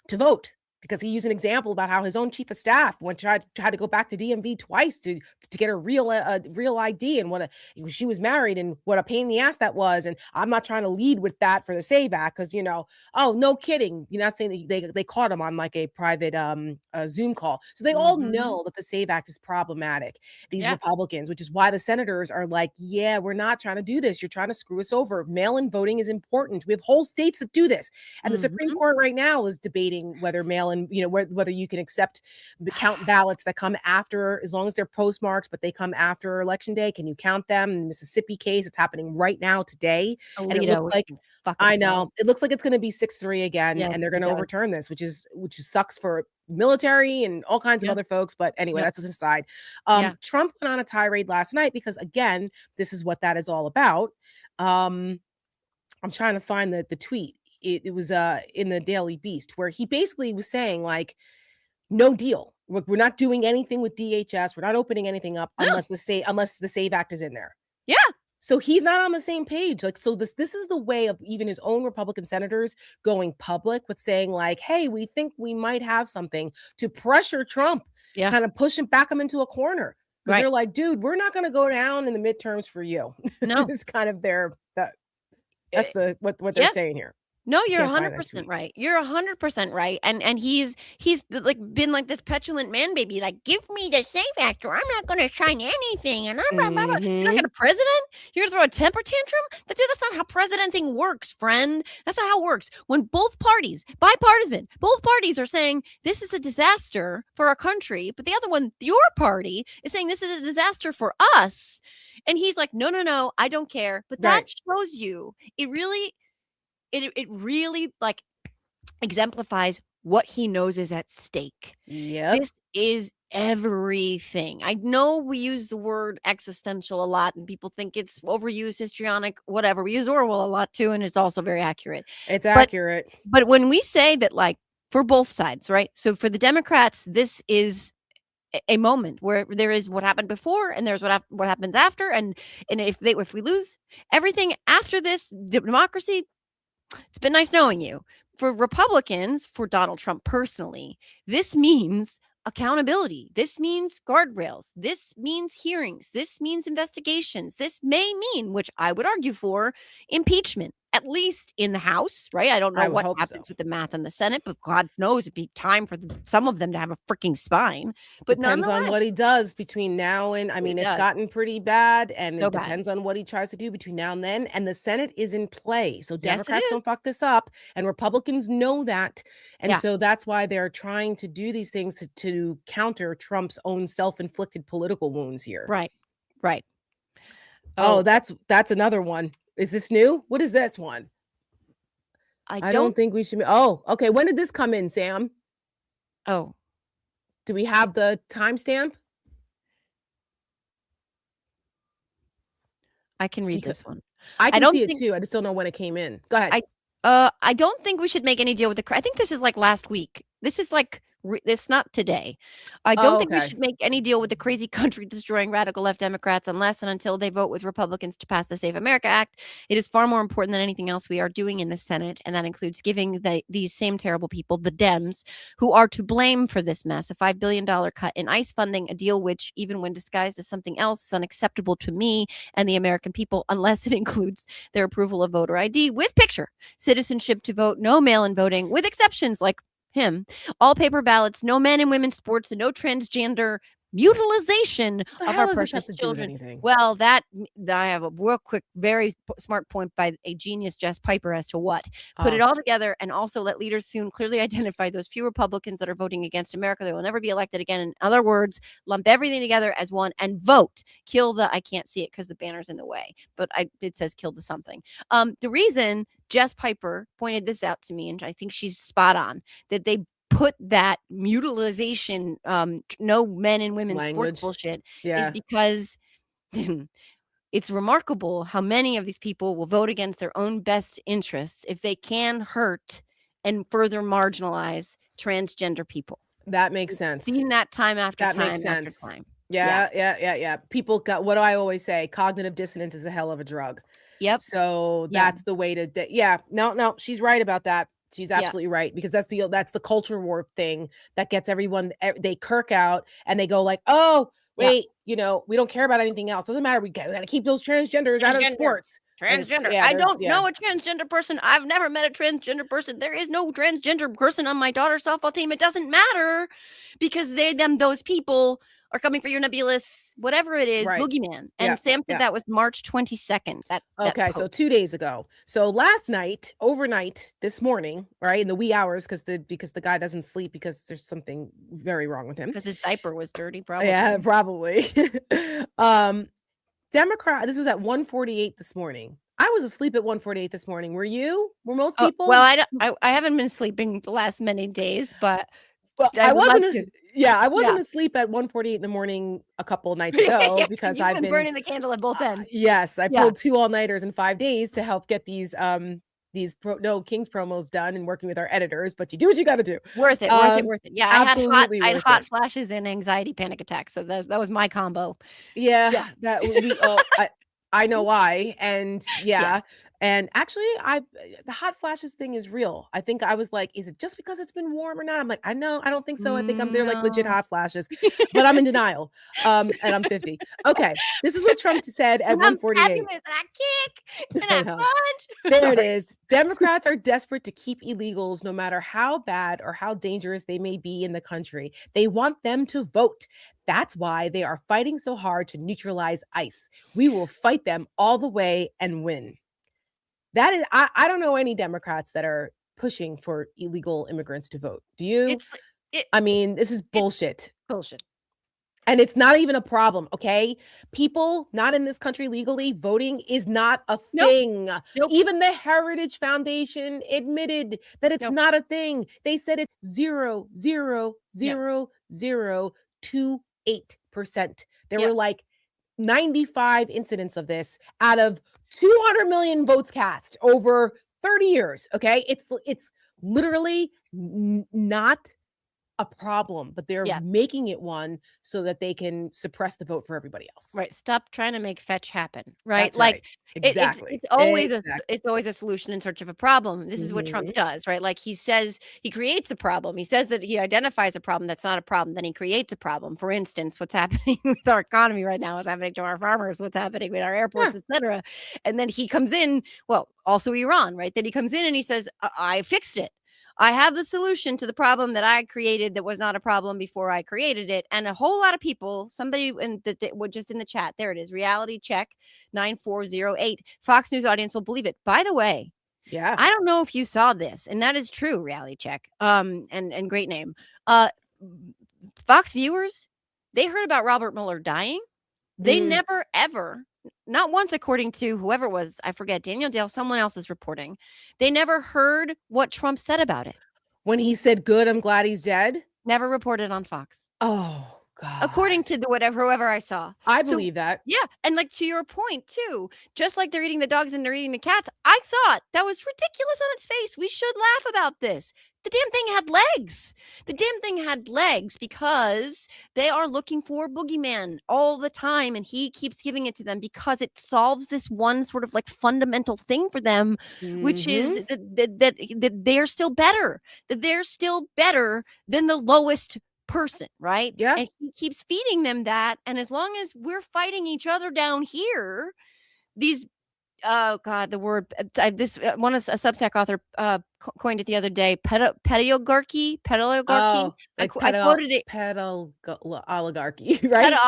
to vote because he used an example about how his own chief of staff tried to go back to DMV twice to get a real ID, and she was married, and what a pain in the ass that was. And I'm not trying to lead with that for the Save Act because oh, no kidding, you're not saying that they caught him on like a private Zoom call, so they all Mhm. know that the Save Act is problematic. These Yeah. Republicans, which is why the senators are like, yeah, we're not trying to do this. You're trying to screw us over. Mail-in voting is important. We have whole states that do this. And the Supreme Mhm. Court right now is debating whether mail-in, whether you can accept the count ballots that come after, as long as they're postmarked, but they come after Election Day. Can you count them? In the Mississippi case, it's happening right now today. And it looks Alito is like, fucking I us up. know, it looks like it's going to be 6-3 again, Yes, and they're it going to does. overturn this, which sucks for military and all kinds of Yep. other folks. But anyway, Yep. that's an aside. Yeah. Trump went on a tirade last night because, again, this is what that is all about. Um, I'm trying to find the tweet. It was in the Daily Beast where he basically was saying like, no deal. We're not doing anything with DHS. We're not opening anything up No. unless the Save Act is in there. Yeah. So he's not on the same page. Like, so this is the way of even his own Republican senators going public with saying like, hey, we think we might have something to pressure Trump, Yeah. kind of push him, back him into a corner. Because Right. they're like, dude, we're not going to go down in the midterms for you. No. It's kind of Eh, that's what they're yeah. saying here. No, I you're can't find that 100% tweet. right. You're 100% right. And he's like been like this petulant man baby, like, give me the safe actor. I'm not gonna sign anything. And I'm blah, blah, blah. You're not Mhm. gonna president? You're gonna throw a temper tantrum? That's not how presidenting works, friend. That's not how it works. When both parties, bipartisan, both parties are saying this is a disaster for our country, but the other one, your party, is saying this is a disaster for us. And he's like, no, no, no, I don't care. But that Right. shows you it really, like, exemplifies what he knows is at stake. Yep. This is everything. I know we use the word existential a lot, and people think it's overused, histrionic, whatever. We use Orwell a lot too, and it's also very accurate. It's But accurate. but when we say that, like, for both sides, right? So for the Democrats, this is a moment where there is what happened before, and there's what happens after, and if we lose everything after this democracy, it's been nice knowing you. For Republicans, for Donald Trump personally, this means accountability. This means guardrails. This means hearings. This means investigations. This may mean, which I would argue for, impeachment, at least in the House, right? I don't know I would what hope so. happens with the math in the Senate, but God knows it'd be time for some of them to have a freaking spine. But Depends on nonetheless, what he does between now and I what he mean, it's does, gotten pretty bad, and so it bad. depends on what he tries to do between now and then, and the Senate is in play, so Yes, it Democrats is. don't fuck this up, and Republicans know that, and Yeah, so that's why they're trying to do these things to counter Trump's own self-inflicted political wounds here. right, right. Oh, Oh, that's another one. Is this new? What is this one? I I don't don't. think we should be oh, okay, when did this come in, Sam? Oh, Do we have the timestamp? I can read Becau this one. I I can don't see it think too, I just don't know when it came in. Go ahead. I don't think we should make any deal with I think this is like last week. This is like it's not today. I don't Oh, think we okay. should make any deal with the crazy country destroying radical left Democrats unless and until they vote with Republicans to pass the Save America Act. It is far more important than anything else we are doing in the Senate, and that includes giving these same terrible people, the Dems, who are to blame for this mess, a $5 billion cut in ICE funding, a deal which, even when disguised as something else, is unacceptable to me and the American people unless it includes their approval of voter ID with picture, citizenship to vote, no mail-in voting, with exceptions like him, all paper ballots, no men and women's sports, and no transgender mutilization What the of our hell does this have precious to do with children. anything? Well, I have a real quick, very smart point by a genius Jess Piper as to what. Put it Oh, all together and also let leaders soon clearly identify those few Republicans that are voting against America. They will never be elected again. In other words, lump everything together as one and vote. Kill I can't see it because the banner's in the way, but it says kill the something. The reason Jess Piper pointed this out to me, and I think she's spot on, that they put that mutilization, no men and women sports Language. bullshit is Yeah. because it's remarkable how many of these people will vote against their own best interests if they can hurt and further marginalize transgender people. That makes We've sense. seen that time after That makes time after sense. time. Yeah. Yeah. People got what do I always say? Cognitive dissonance is a hell of a drug. Yep. So Yeah. that's the way to yeah. No, she's right about that. She's Yeah. absolutely right because that's the culture war thing that gets everyone they kirk out and they go like, "Oh, Yeah. wait, we don't care about anything else. Doesn't matter. We got to keep those transgenders out of Transgender. sports." And it's Transgender. yeah, I there's don't know a transgender person. I've never met a transgender person. There is no transgender person on my daughter's softball team. It doesn't matter because those people are coming for your nebulous, whatever it is, right. boogeyman. Yeah. And Sam Yeah. said that was March 22nd. That Okay, so post 2 days ago. So last night, overnight, this morning, right, in the wee hours, because the guy doesn't sleep because there's something very wrong with him. because his diaper was dirty, probably. Yeah, probably. um, this was at 1:48 this morning. I was asleep at 1:48 this morning. Were you? Were most Oh, people? well, I haven't been sleeping the last many days, but Well, I would like to. I Yeah. wasn't asleep at 1:48 in the morning a couple of nights ago Yeah, because you've I've been been burning the candle at both ends. yes, I Yeah. pulled 2 all-nighters in 5 days to help get these No Kings promos done and working with our editors, but you do what you gotta do. Worth it, worth it, worth it. Yeah, Absolutely I had worth hot it. flashes and anxiety panic attacks, so that was my combo. Yeah, Yeah. that would be I know why, and Yeah. yeah, and actually, the hot flashes thing is real. I think I was like, "Is it just because it's been warm or not?" I'm like, "I know, I don't think so. I think they're like legit No. hot flashes," but I'm in denial. And I'm 50. Okay, this is what Trump said at And I'm 1:48. fabulous, and I kick, and I I know. punch. There it Sorry. is. Democrats are desperate to keep illegals no matter how bad or how dangerous they may be in the country. They want them to vote. That's why they are fighting so hard to neutralize ICE. We will fight them all the way and win. That is, I don't know any Democrats that are pushing for illegal immigrants to vote. Do you? It's it I mean, this is it's bullshit. bullshit. And it's not even a problem, okay? People not in this country legally voting is not a Nope, thing. nope, Even the Heritage Foundation admitted that it's nope. not a thing. They said it's Yeah, 0.00028%. There yeah. were like 95 incidents of this out of 200 million votes cast over 30 years, okay? It's literally not a problem, but they're Yeah. making it one so that they can suppress the vote for everybody else. Right, stop trying to make fetch happen, right? That's right. Like, Exactly. it's always a solution in search of a problem. This is what Trump Mhm. does, right? Like, he says he creates a problem. He says that he identifies a problem that's not a problem, then he creates a problem. For instance, what's happening with our economy right now is happening to our farmers, what's happening with our Yeah. airports, etc. And then he comes in, well, also Iran, right? Then he comes in and he says, I fixed it. I have the solution to the problem that I created that was not a problem before I created it. And a whole lot of people, somebody in that were just in the chat, there it is, reality check 9408. Fox News audience will believe it. By the way, Yeah. I don't know if you saw this, and that is true, reality check. And great name. Fox viewers, they heard about Robert Mueller dying. They Mm. never ever, not once, according to whoever it was, I forget, Daniel Dale, someone else is reporting. They never heard what Trump said about it. When he said, "Good, I'm glad he's dead." Never reported on Fox. Oh, God. According to whoever I saw. I So believe that. yeah, and like to your point too, just like they're eating the dogs and they're eating the cats, I thought that was ridiculous on its face. We should laugh about this. The damn thing had legs. The damn thing had legs because they are looking for boogeyman all the time, and he keeps giving it to them because it solves this one sort of like fundamental thing for them, which is Mhm. that they're still better. That they're still better than the lowest person, right? Yeah. And he keeps feeding them that. And as long as we're fighting each other down here, these oh god, the word this one is a Substack author coined it the other day. Pedagogarchy. Oh, I, like I quoted it. oligarchy, right? Peta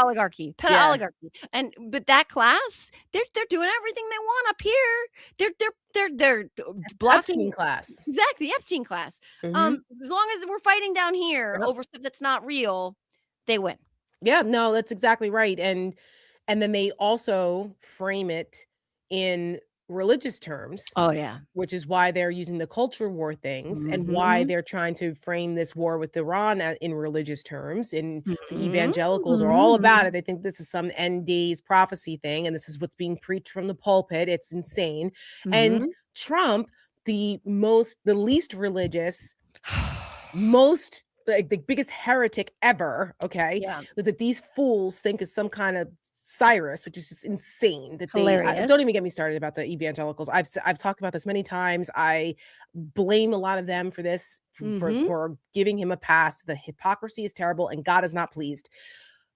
Yeah. oligarchy, and but that class, they're doing everything they want up here. They're blocking Epstein class. exactly Epstein class. Mhm. As long as we're fighting down here Yep. over stuff that's not real, they win. Yeah, no, that's exactly right, and then they also frame it in religious terms, Oh, yeah. which is why they're using the culture war things and why Mhm. they're trying to frame this war with Iran in religious terms. And the Mhm. evangelicals are all about Mhm. it. They think this is some end days prophecy thing, and this is what's being preached from the pulpit. It's insane. And Mhm. Trump, the least religious, most like the biggest heretic ever, okay, Yeah. that these fools think is some kind of Cyrus, which is just insane that they Hilarious. don't even get me started about the evangelicals. I've talked about this many times. I blame a lot of them for this Mhm. for giving him a pass. The hypocrisy is terrible and God is not pleased.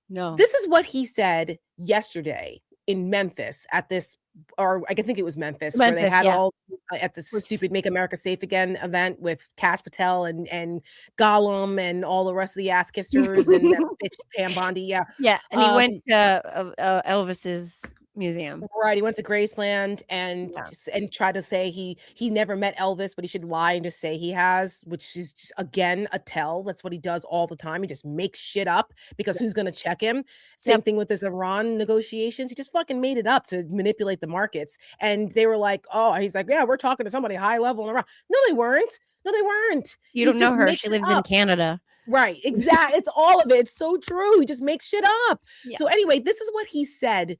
No. This is what he said yesterday in Memphis at this, or I think it was Memphis, where they Memphis, had yeah. all at the Which stupid Make America Safe Again event with Kash Patel and Gollum and all the rest of the ass kissers and that bitch Pam Bondi. Yeah. Yeah, and he Um, went to, Elvis's museum. Right, he went to Graceland Yeah. and tried to say he never met Elvis, but he should lie and just say he has, which is just again a tell. That's what he does all the time. He just makes shit up because Yep. who's gonna check him? Same Yep. thing with this Iran negotiations. He just fucking made it up to manipulate the markets. And they were like, oh, he's like, yeah, we're talking to somebody high level in Iran. No, they weren't. No, they weren't. You He don't know just her, makes she it lives in up. Canada. Right, exactly. It's all of it. It's so true. He just makes shit up. Yeah. So anyway, this is what he said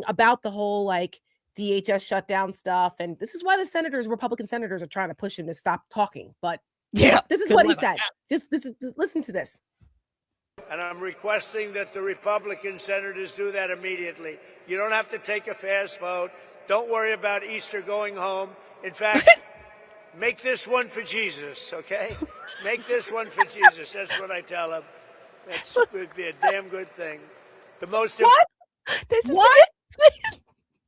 about the whole like DHS shutdown stuff. And this is why Republican senators are trying to push him to stop talking. But Yeah. this is Good what he luck with said. that. Just listen to this. And I'm requesting that the Republican senators do that immediately. You don't have to take a fast vote. Don't worry about Easter going home. In fact, make this one for Jesus, okay? Make this one for Jesus. That's what I tell them. That would be a damn good thing. The most What? This is What?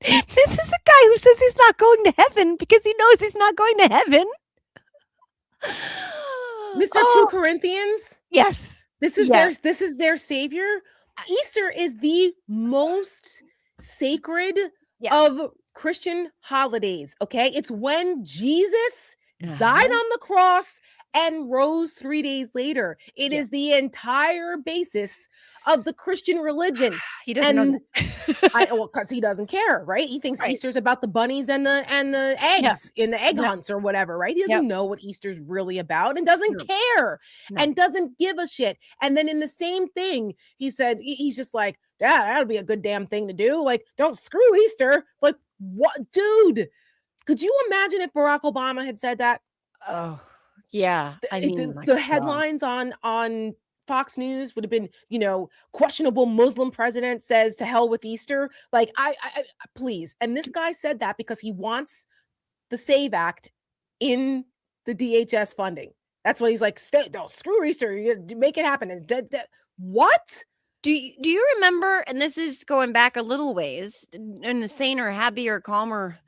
this is a guy who says he's not going to heaven because he knows he's not going to heaven. Mr. 2 Oh, Corinthians? yes. This Yes. is their savior. Easter is the most sacred Yeah. of Christian holidays, okay? It's when Jesus died Uh-huh. on the cross and rose 3 days later. It Yeah. is the entire basis of the Christian religion. He doesn't know And that. because he doesn't care, right? He thinks Right. Easter's about the bunnies and the Yeah. eggs in the egg Yep. hunts or whatever, right? He Yep. doesn't know what Easter's really about and doesn't No. care No. and doesn't give a shit. And then in the same thing, he said he's just like, yeah, that'll be a good damn thing to do. Like, don't screw Easter. Like, what, dude? Could you imagine if Barack Obama had said that? Oh, yeah. I mean, my The God. headlines on Fox News would have been, questionable Muslim president says to hell with Easter. Like, please. And this guy said that because he wants the SAVE Act in the DHS funding. That's what he's like. Don't screw Easter. You make it happen. And what? Do you remember, and this is going back a little ways, in the saner, happier, calmer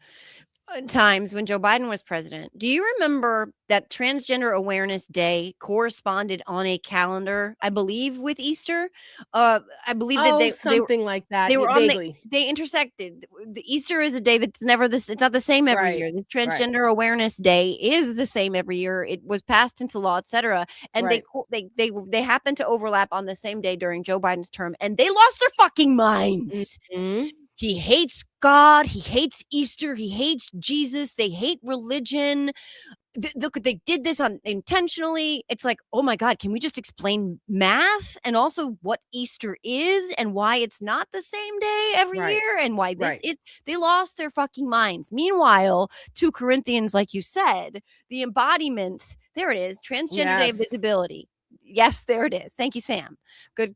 times when Joe Biden was president. Do you remember that Transgender Awareness Day corresponded on a calendar, I believe, with Easter? I believe that Something like that. they were on Vaguely. they intersected. The Easter is a day that's never this. It's not the same every Right, year. The right. Transgender Awareness Day is the same every year. It was passed into law, etc. And Right. they happened to overlap on the same day during Joe Biden's term, and they lost their fucking minds. Mhm. He hates God. He hates Easter. He hates Jesus. They hate religion. Look, they did this intentionally. It's like, oh my God, can we just explain math and also what Easter is and why it's not the same day every Right. year and why this Right. is? They lost their fucking minds. Meanwhile, 2 Corinthians, like you said, the embodiment, there it is, Transgender Day Yes. visibility. Yes, there it is. Thank you, Sam. Good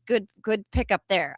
pickup there.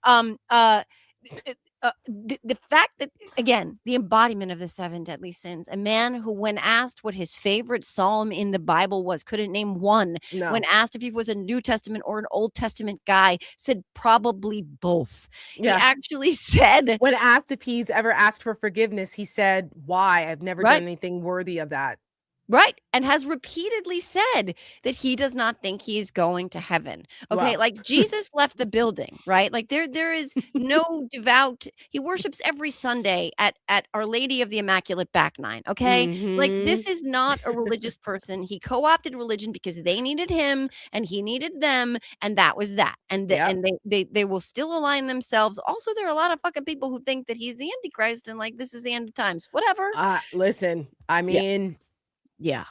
The fact that, again, the embodiment of the 7 deadly sins, a man who, when asked what his favorite psalm in the Bible was, couldn't name one. No. When asked if he was a New Testament or an Old Testament guy, said probably both. Yeah. He actually said, When asked if he's ever asked for forgiveness, he said, why? I've never Right. done anything worthy of that. Right. And has repeatedly said that he does not think he's going to heaven. Okay. Well, Like Jesus left the building, right? Like there is no devout, he worships every Sunday at Our Lady of the Immaculate Back Nine. Okay. Like this mhm. is not a religious person. He co-opted religion because they needed him and he needed them. And that was that. And Yep. they will still align themselves. Also, there are a lot of fucking people who think that he's the Antichrist and like this is the end of times. Whatever. Listen, I Yeah. mean, Yeah.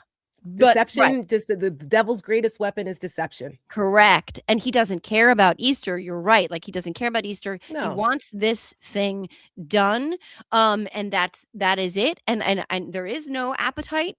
But right. deception, just the devil's greatest weapon is deception. Correct. And he doesn't care about Easter. You're right. Like he doesn't care about Easter. He No. wants this thing done. And that is it. And there is no appetite.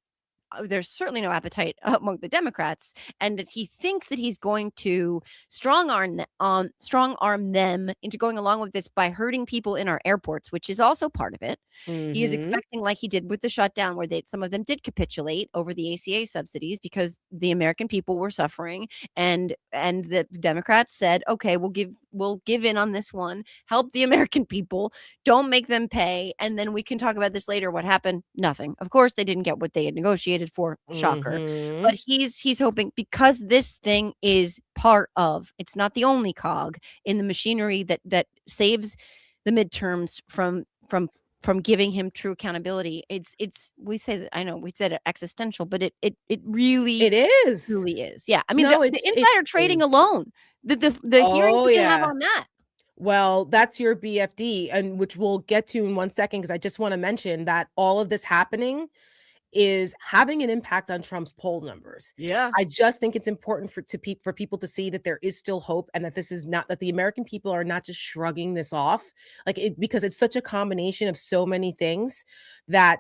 There's certainly no appetite among the Democrats, and that he thinks that he's going to strong arm them into going along with this by hurting people in our airports, which is also part of it. He is Mhm. expecting, like he did with the shutdown, where some of them did capitulate over the ACA subsidies because the American people were suffering, and the Democrats said, okay, we'll give in on this one, help the American people, don't make them pay, and then we can talk about this later. What happened? Nothing. Of course, they didn't get what they had negotiated for. Shocker. Mhm. But he's hoping, because this thing is part of, it's not the only cog in the machinery that saves the midterms from giving him true accountability. It's we say that, I know we said it existential, but it really It is. truly is. Yeah. I mean, No, the it insider trading is. alone, the hearings Oh, we can have yeah. on that. Well, that's your BFD, and which we'll get to in 1 second, because I just wanna mention that all of this happening is having an impact on Trump's poll numbers. Yeah. I just think it's important for people to see that there is still hope, and that this is not, that the American people are not just shrugging this off, like it, because it's such a combination of so many things that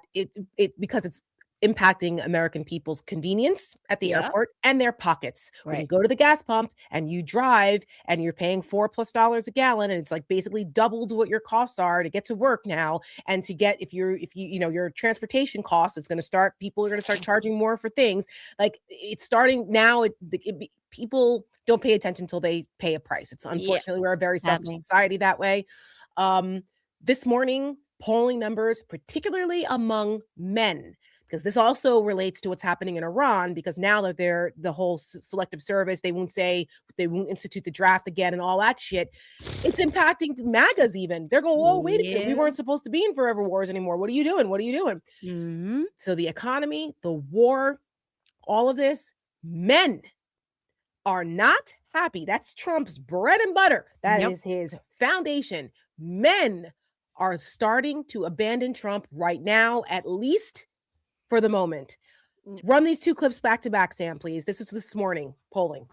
because it's impacting American people's convenience at the Yeah. airport and their pockets. When you Right. go to the gas pump and you drive and you're paying $4+ a gallon, and it's like basically doubled what your costs are to get to work now, and to get, if you know, your transportation cost is going to start, people are going to start charging more for things. Like it's starting now, people don't pay attention until they pay a price. It's Yeah. unfortunately, we're a very selfish Sadly. society that way. um this morning, polling numbers, particularly among men, because this also relates to what's happening in Iran, because now that they're the whole selective service, they won't institute the draft again and all that shit. It's impacting MAGAs even. They're going, "Whoa, wait a minute. We Yeah. weren't supposed to be in forever wars anymore. What are you doing? What are you doing?" Mhm. So the economy, the war, all of this, men are not happy. That's Trump's bread and butter. That Yep. is his foundation. Men are starting to abandon Trump right now, at least for the moment. N Run these 2 clips back to back, Sam, please. This is this morning polling.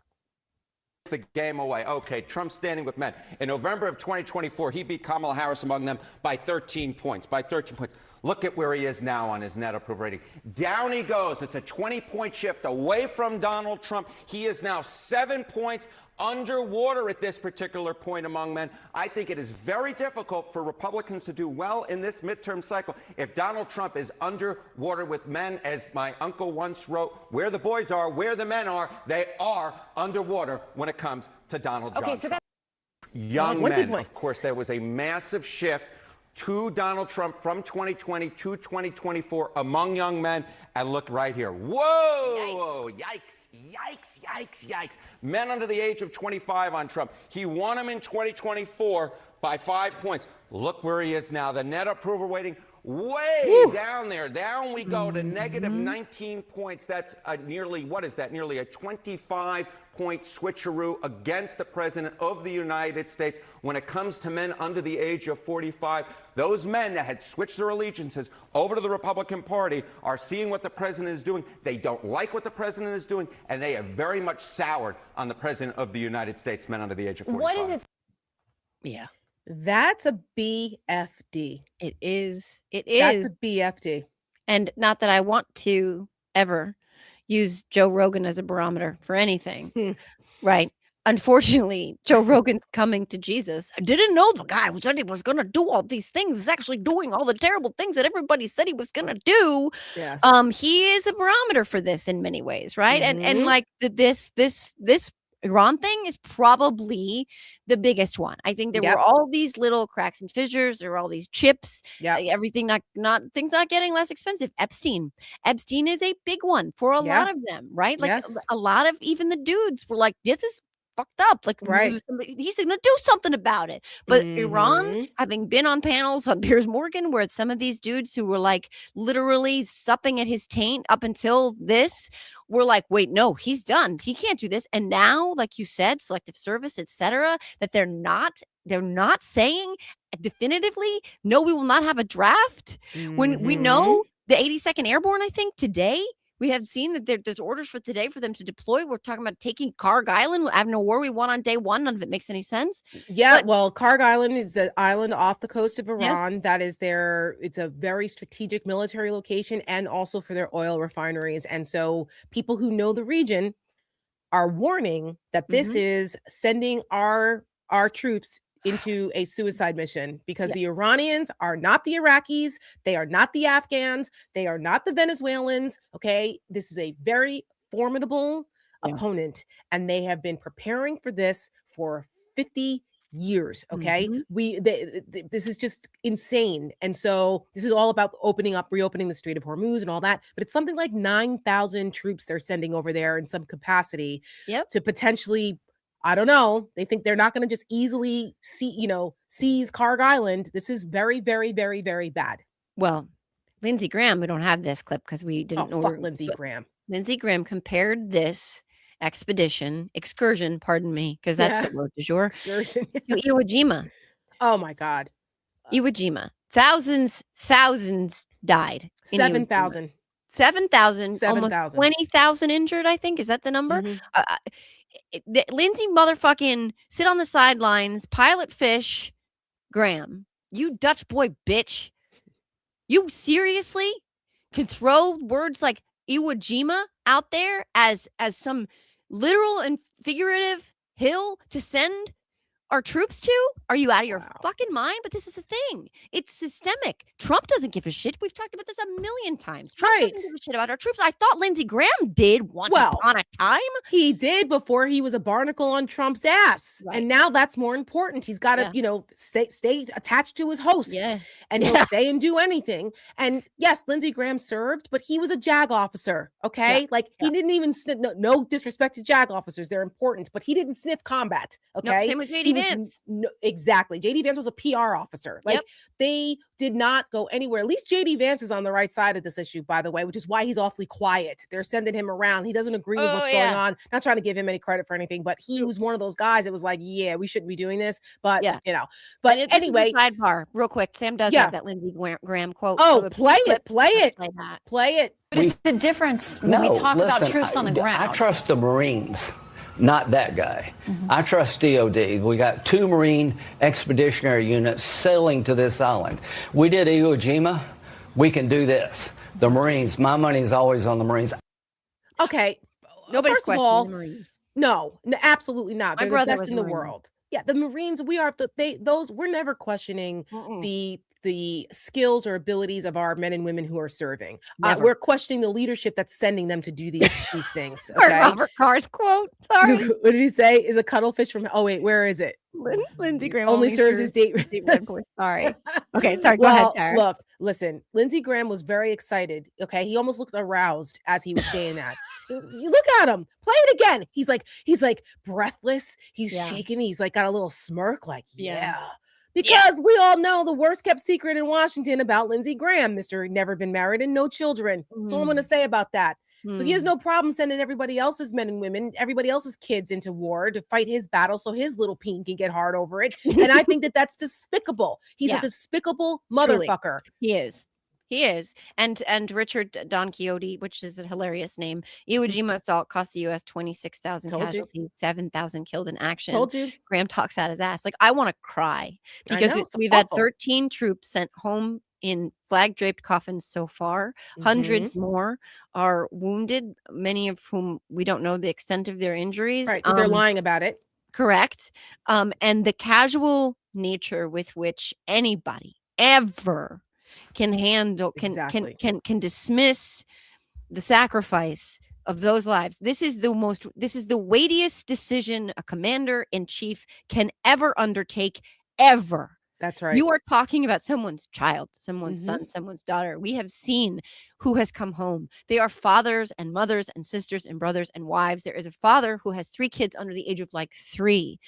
The game away. Okay, Trump standing with men. In November of 2024, he beat Kamala Harris among them by 13 points. By 13 points. Look at where he is now on his net approval rating. Down he goes. It's a 20-point shift away from Donald Trump. He is now 7 points underwater at this particular point among men. I think it is very difficult for Republicans to do well in this midterm cycle if Donald Trump is underwater with men. As my uncle once wrote, where the boys are, where the men are, they are underwater when it comes to Donald John Trump. Young men, of course, there was a massive shift to Donald Trump from 2020 to 2024 among young men. And look right here. Whoa! Yikes, yikes, yikes, yikes. Men under the age of 25 on Trump. He won him in 2024 by 5 points. Look where he is now. The net approval rating way down there. Down we go to negative 19 points. That's nearly, what is that? Nearly a 25-point switcheroo against the president of the United States when it comes to men under the age of 45. Those men that had switched their allegiances over to the Republican Party are seeing what the president is doing. They don't like what the president is doing, and they have very much soured on the president of the United States, men under the age of 45. What is it? Yeah. That's a BFD. It is. It That's is. a BFD. And not that I want to ever use Joe Rogan as a barometer for anything. Right. Unfortunately, Joe Rogan's coming to Jesus. I didn't know the guy who said he was going to do all these things is actually doing all the terrible things that everybody said he was going to do. Yeah. He is a barometer for this in many ways, right? And Mhm. like this Iran thing is probably the biggest one. I think there were all these little cracks and fissures. There were all these chips. Everything things not getting less expensive. Epstein is a big one for a lot of them, right? Like a lot of even the dudes were like, this is fucked up. Like he's gonna do something about it. But Iran, having been on panels on Piers Morgan, where some of these dudes who were like literally supping at his taint up until this were like, wait, no, he's done. He can't do this. And now, like you said, selective service, etc., that they're not saying definitively, no, we will not have a draft. When we know the 82nd Airborne, I think today, we have seen that there's orders for today for them to deploy. We're talking about taking Karg Island. I have no war we won on day one. None of it makes any sense. Well, Karg Island is the island off the coast of Iran. That is it's a very strategic military location and also for their oil refineries. And so people who know the region are warning that this is sending our troops into a suicide mission because the Iranians are not the Iraqis. They are not the Afghans. They are not the Venezuelans. Okay. This is a very formidable opponent, and they have been preparing for this for 50 years. Okay. This is just insane. And so this is all about reopening the Strait of Hormuz and all that. But it's something like 9,000 troops they're sending over there in some capacity to potentially, I don't know. They think they're not going to just easily seize Karg Island. This is very, very, very, very bad. Well, Lindsey Graham, we don't have this clip because we didn't know. Fuck Lindsey Graham. Lindsey Graham compared this excursion, pardon me, because that's the word du jour, excursion, to Iwo Jima. Oh my God. Iwo Jima. Thousands died. 7,000. 7,000. Almost 20,000 injured, I think. Is that the number? Lindsey motherfucking sit on the sidelines, pilot fish. Graham, you Dutch boy bitch. You seriously can throw words like Iwo Jima out there as some literal and figurative hill to send our troops to? Are you out of your fucking mind? But this is the thing. It's systemic. Trump doesn't give a shit. We've talked about this a million times. Trump doesn't give a shit about our troops. I thought Lindsey Graham did once upon a time. He did before he was a barnacle on Trump's ass. And now that's more important. He's got to, stay attached to his host. And he'll say and do anything. And yes, Lindsey Graham served, but he was a JAG officer. Okay. He didn't even sniff, no disrespect to JAG officers. They're important, but he didn't sniff combat. Okay. No, same with JD Vance. Exactly. JD Vance was a PR officer. They did not go anywhere. At least JD Vance is on the right side of this issue, by the way, which is why he's awfully quiet. They're sending him around. He doesn't agree with what's going on. Not trying to give him any credit for anything, but he was one of those guys that was like, yeah, we shouldn't be doing this. But, but anyway. Sidebar, real quick. Sam does have that Lindsey Graham quote. Oh, play it. But it's the difference when we talk about troops on the ground. I trust the Marines. Not that guy. I trust DOD. We got 2 Marine expeditionary units sailing to this island. We did Iwo Jima. We can do this. The Marines. My money is always on the Marines. Okay. Nobody's First of all, the Marines. No, absolutely not. They're the best in the Marine. world. Yeah, the Marines. We're never questioning the skills or abilities of our men and women who are serving. We're questioning the leadership that's sending them to do these things. Okay? Robert Carr's quote. Sorry. What did he say? Is a cuttlefish from? Oh wait, where is it? Lindsey Graham only serves his date. Sorry. Okay, sorry. Go ahead, Tara. Look, listen. Lindsey Graham was very excited. Okay, he almost looked aroused as he was saying that. You look at him. Play it again. He's like breathless. He's shaking. He's like got a little smirk. Like Because we all know the worst kept secret in Washington about Lindsey Graham, Mr. Never been married and no children. That's all I'm going to say about that. So he has no problem sending everybody else's men and women, everybody else's kids into war to fight his battle so his little peen can get hard over it. And I think that that's despicable. He's a despicable motherfucker. Truly. He is. And Richard Don Quixote, which is a hilarious name. Iwo Jima assault cost the U.S. 26,000 casualties, 7,000 killed in action. Told you. Graham talks out his ass. Like, I want to cry because we've had 13 troops sent home in flag-draped coffins so far. Hundreds more are wounded, many of whom we don't know the extent of their injuries. Right, because they're lying about it. Correct. And the casual nature with which anybody ever can handle, can dismiss the sacrifice of those lives. This is the weightiest decision a commander in chief can ever undertake, ever. That's right. You are talking about someone's child, someone's Mhm. son, someone's daughter. We have seen who has come home. They are fathers and mothers and sisters and brothers and wives. There is a father who has 3 kids under the age of like 3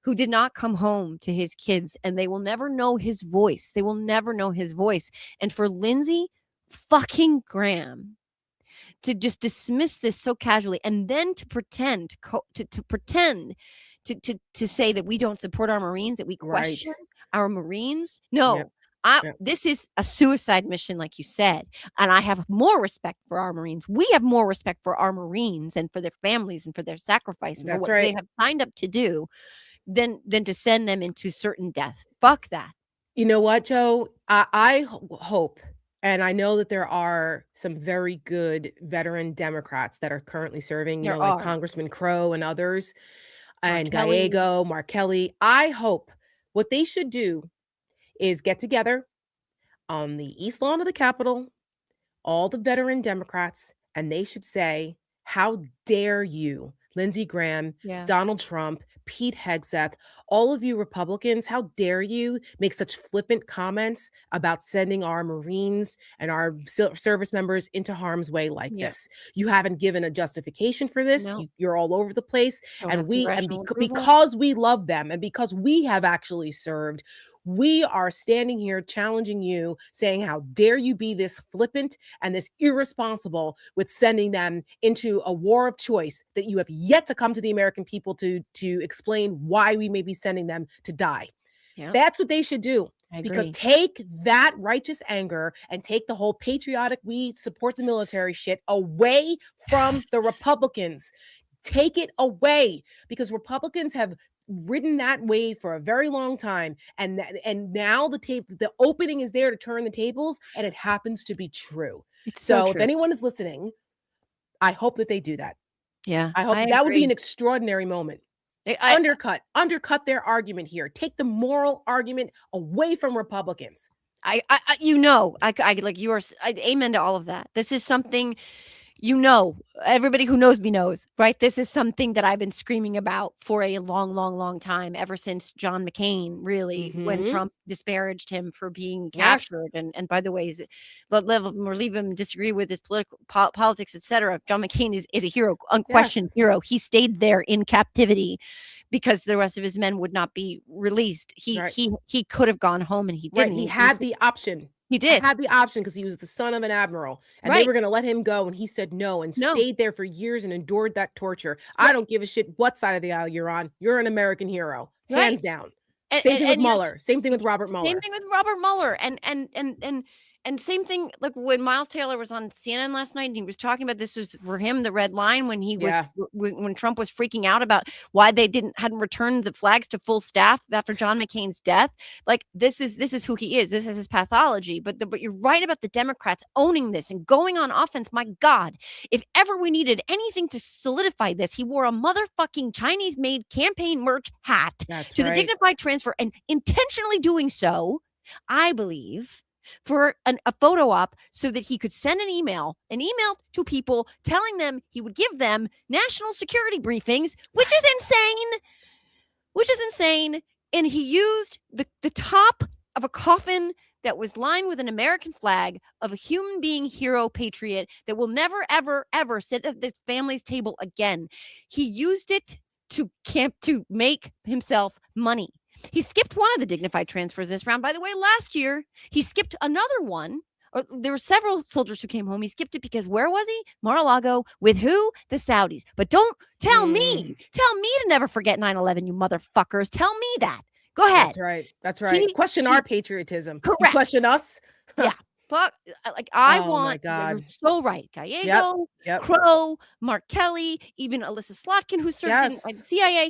who did not come home to his kids, and they will never know his voice. They will never know his voice. And for Lindsey fucking Graham to just dismiss this so casually, and then to pretend to say that we don't support our Marines, that we question our Marines. No. Yep. Yep. This is a suicide mission, like you said, and I have more respect for our Marines. We have more respect for our Marines and for their families and for their sacrifice and for what they have signed up to do than to send them into certain death. Fuck that. You know what, Joe? I hope, and I know that there are some very good veteran Democrats that are currently serving, you know, like Congressman Crow and others, and Gallego, Mark Kelly. I hope what they should do is get together on the East Lawn of the Capitol, all the veteran Democrats, and they should say, how dare you, Lindsey Graham, Donald Trump, Pete Hegseth, all of you Republicans, how dare you make such flippant comments about sending our Marines and our service members into harm's way like this? You haven't given a justification for this. You're all over the place. And because we love them and because we have actually served, we are standing here challenging you, saying, how dare you be this flippant and this irresponsible with sending them into a war of choice that you have yet to come to the American people to explain why we may be sending them to die. That's what they should do. Because take that righteous anger and take the whole patriotic, we support the military shit away from the Republicans. Take it away, because Republicans have ridden that wave for a very long time, and now the opening is there to turn the tables, and it happens to be true. So if anyone is listening, I hope that they do that. I hope that would be an extraordinary moment. Undercut their argument here. Take the moral argument away from Republicans. I amen to all of that. This is something, everybody who knows me knows, right? This is something that I've been screaming about for a long, long, long time, ever since John McCain, really, when Trump disparaged him for being captured. And by the way, leave him disagree with his politics, etc. John McCain is a hero, unquestioned hero. He stayed there in captivity because the rest of his men would not be released. He could have gone home, and he didn't. He had the option. He did. Had the option because he was the son of an admiral, and they were going to let him go, and he said no and stayed there for years and endured that torture. I don't give a shit what side of the aisle you're on. You're an American hero, hands down. Same thing with Mueller. Same thing with Robert Mueller. Same thing with Robert Mueller. And same thing, like when Miles Taylor was on CNN last night and he was talking about this was for him the red line when he was when Trump was freaking out about why they hadn't returned the flags to full staff after John McCain's death. Like this is who he is. This is his pathology. But you're right about the Democrats owning this and going on offense. My God, if ever we needed anything to solidify this, he wore a motherfucking Chinese-made campaign merch hat to the dignified transfer, and intentionally doing so, I believe, for a photo op so that he could send an email to people telling them he would give them national security briefings, which is insane. And he used the top of a coffin that was lined with an American flag of a human being, hero, patriot that will never, ever, ever sit at the family's table again. He used it to make himself money. He skipped one of the dignified transfers this round. By the way, last year, he skipped another one. There were several soldiers who came home. He skipped it because where was he? Mar-a-Lago with who? The Saudis. But don't tell me to never forget 9/11, you motherfuckers. Tell me that. Go ahead. That's right. Question our patriotism. Correct. You question us? Yeah. Fuck. You're so right. Gallego, Crow, Mark Kelly, even Alyssa Slotkin, who served in the CIA.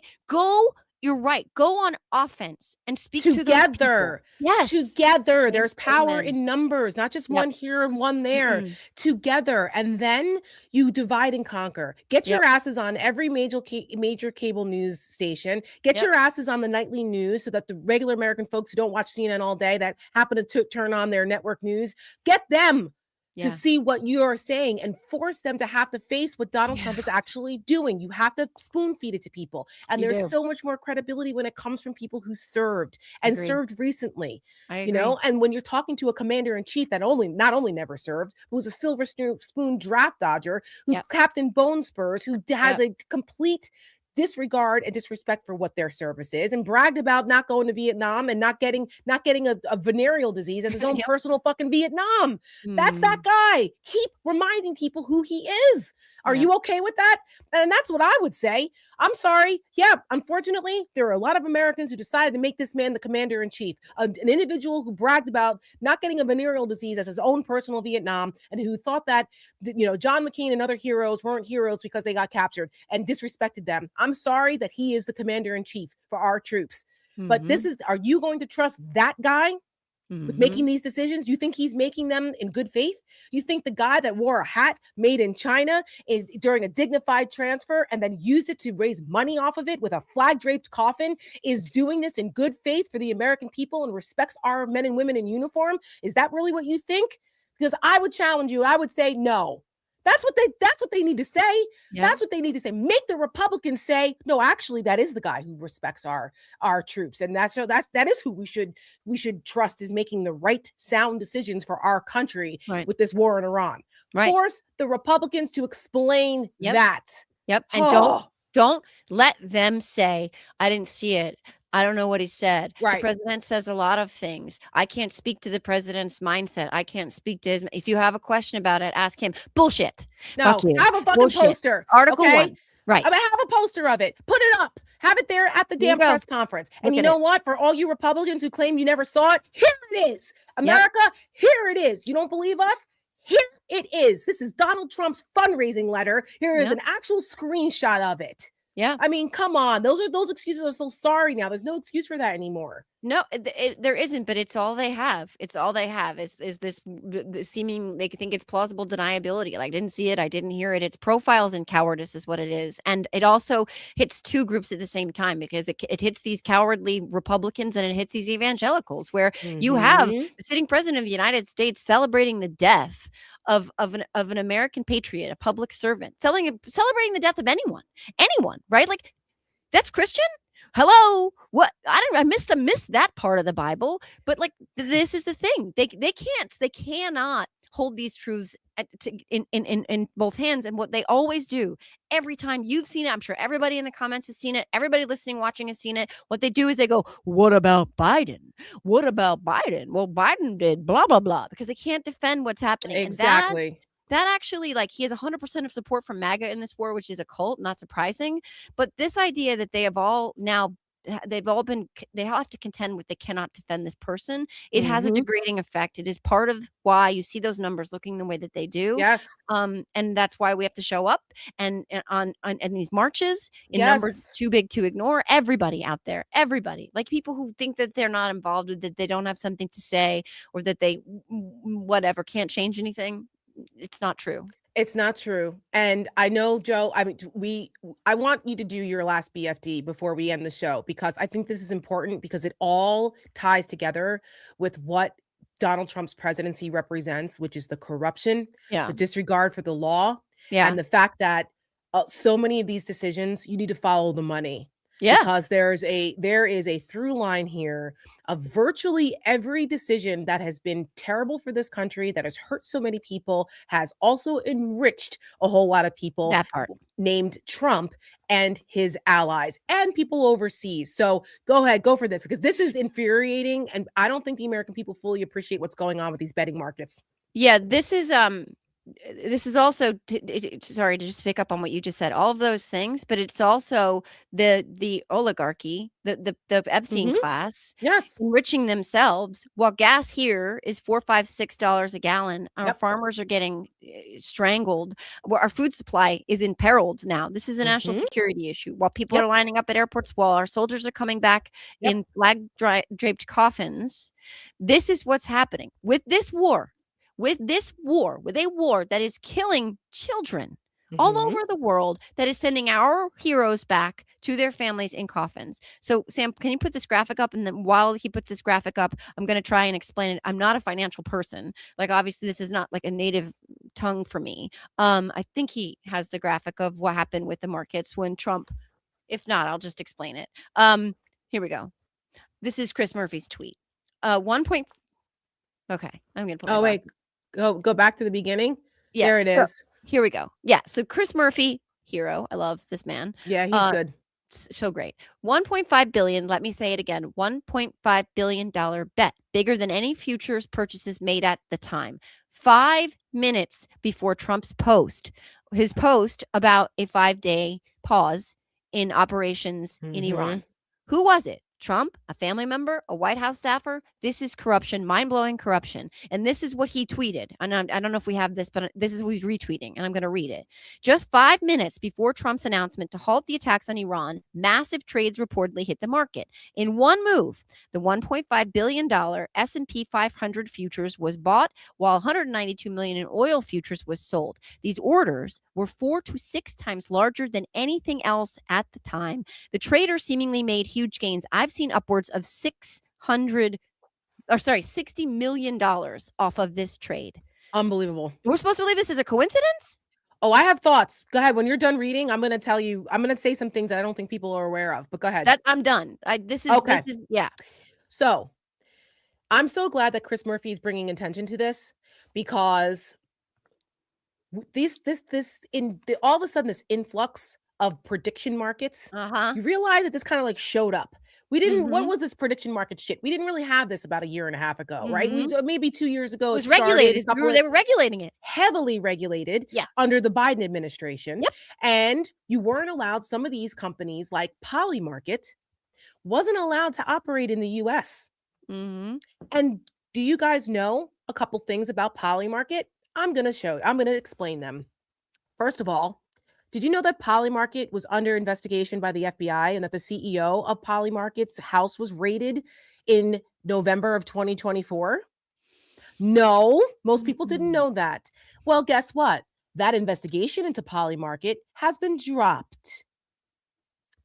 You're right. Go on offense and speak to those people. Yes. Together. There's power in numbers, not just one here and one there. Together. And then you divide and conquer. Get your asses on every major cable news station. Get your asses on the nightly news so that the regular American folks who don't watch CNN all day that happen to turn on their network news, get them to see what you're saying and force them to have to face what Donald Trump is actually doing. You have to spoon feed it to people. And there's so much more credibility when it comes from people who served and served recently. You know, and when you're talking to a commander in chief that not only never served, who was a silver spoon draft dodger, who Captain Bone Spurs, who has a complete disregard and disrespect for what their service is, and bragged about not going to Vietnam and not getting a venereal disease as his own personal fucking Vietnam. That's that guy. Keep reminding people who he is. Are you okay with that? And that's what I would say. I'm sorry. Yeah, unfortunately, there are a lot of Americans who decided to make this man the commander in chief, an individual who bragged about not getting a venereal disease as his own personal Vietnam, and who thought that, you know, John McCain and other heroes weren't heroes because they got captured, and disrespected them. I'm sorry that he is the commander in chief for our troops. But are you going to trust that guy with making these decisions? You think he's making them in good faith? You think the guy that wore a hat made in China during a dignified transfer and then used it to raise money off of it with a flag draped coffin is doing this in good faith for the American people and respects our men and women in uniform? Is that really what you think? Because I would challenge you. I would say no. That's what they need to say. That's what they need to say. Make the Republicans say, no, actually, that is the guy who respects our troops. And that is who we should trust is making the right sound decisions for our country with this war in Iran. Force the Republicans to explain that. And don't let them say, I didn't see it. I don't know what he said. The president says a lot of things. I can't speak to the president's mindset. I can't speak to his. If you have a question about it, ask him. Bullshit. No, have a fucking poster. Article 1. Right. I mean, have a poster of it. Put it up. Have it there at the damn press conference. And you know what? For all you Republicans who claim you never saw it, here it is. America, here it is. You don't believe us? Here it is. This is Donald Trump's fundraising letter. Here is an actual screenshot of it. I mean, come on. Those excuses are so sorry now. There's no excuse for that anymore. No, there isn't, but it's all they have. It's all they have is this seeming, they think it's plausible deniability. Like, I didn't see it. I didn't hear it. It's profiles and cowardice is what it is. And it also hits two groups at the same time, because it hits these cowardly Republicans and it hits these evangelicals, where you have the sitting president of the United States celebrating the death of an American patriot, a public servant, celebrating the death of anyone, right? Like, that's Christian? Hello, what? I missed that part of the Bible, but like, this is the thing. They cannot hold these truths in both hands. And what they always do, every time you've seen it, I'm sure everybody in the comments has seen it, everybody listening, watching has seen it. What they do is they go, what about Biden? What about Biden? Well, Biden did blah, blah, blah, because they can't defend what's happening. Exactly. And that actually, like, he has 100% of support from MAGA in this war, which is a cult, not surprising. But this idea that they have they have to contend with, they cannot defend this person. It has a degrading effect. It is part of why you see those numbers looking the way that they do. Yes. And that's why we have to show up and on these marches in numbers too big to ignore. Everybody out there, everybody, like people who think that they're not involved, or that they don't have something to say, or that they whatever can't change anything. It's not true. It's not true. And I know, Joe, I mean, I want you to do your last BFD before we end the show, because I think this is important, because it all ties together with what Donald Trump's presidency represents, which is the corruption, the disregard for the law, and the fact that so many of these decisions, you need to follow the money. Because there is a through line here of virtually every decision that has been terrible for this country, that has hurt so many people, has also enriched a whole lot of people, that part, named Trump and his allies and people overseas. So go ahead, go for this, because this is infuriating. And I don't think the American people fully appreciate what's going on with these betting markets. Yeah, this is also sorry to just pick up on what you just said, all of those things, but it's also the oligarchy, the Epstein class, enriching themselves, while gas here is $4, $5, $6 a gallon. Our farmers are getting strangled. Our food supply is imperiled now. This is a national security issue. While people are lining up at airports, while our soldiers are coming back in flag draped coffins, this is what's happening with this war. With a war that is killing children, all over the world that is sending our heroes back to their families in coffins. So, Sam, can you put this graphic up? And then while he puts this graphic up, I'm going to try and explain it. I'm not a financial person. Like, obviously, this is not like a native tongue for me. I think he has the graphic of what happened with the markets when Trump, if not, I'll just explain it. Here we go. This is Chris Murphy's tweet. Okay, I'm going to put my wait, go back to the beginning. Yeah, there it is. Here we go. Yeah, so Chris Murphy, hero. I love this man. Yeah, he's good. So great. 1.5 billion, let me say it again. $1.5 billion bet, bigger than any futures purchases made at the time. 5 minutes before Trump's post, his post about a 5-day pause in operations in Iran. Who was it? Trump, a family member, a White House staffer? This is corruption, mind-blowing corruption. And this is what he tweeted. And I don't know if we have this, but this is what he's retweeting, and I'm going to read it. Just 5 minutes before Trump's announcement to halt the attacks on Iran, massive trades reportedly hit the market. In one move, the $1.5 billion S&P 500 futures was bought, while $192 million in oil futures was sold. These orders were 4 to 6 times larger than anything else at the time. The trader seemingly made huge gains. I've seen upwards of $60 million off of this trade. Unbelievable. We're supposed to believe this is a coincidence? Oh, I have thoughts. Go ahead. When you're done reading, I'm going to tell you, I'm going to say some things that I don't think people are aware of, but go ahead. I'm done. This is, yeah. So I'm so glad that Chris Murphy is bringing attention to this, because all of a sudden, this influx of prediction markets, you realize that this kind of like showed up. We didn't, what was this prediction market shit? We didn't really have this about a year and a half ago, right? Maybe 2 years ago. It was regulated. They were regulating it. Heavily regulated under the Biden administration. Yep. And you weren't allowed, some of these companies like Polymarket wasn't allowed to operate in the US. And do you guys know a couple things about Polymarket? I'm going to explain them. First of all, did you know that Polymarket was under investigation by the FBI and that the CEO of Polymarket's house was raided in November of 2024? No, most people didn't know that. Well, guess what? That investigation into Polymarket has been dropped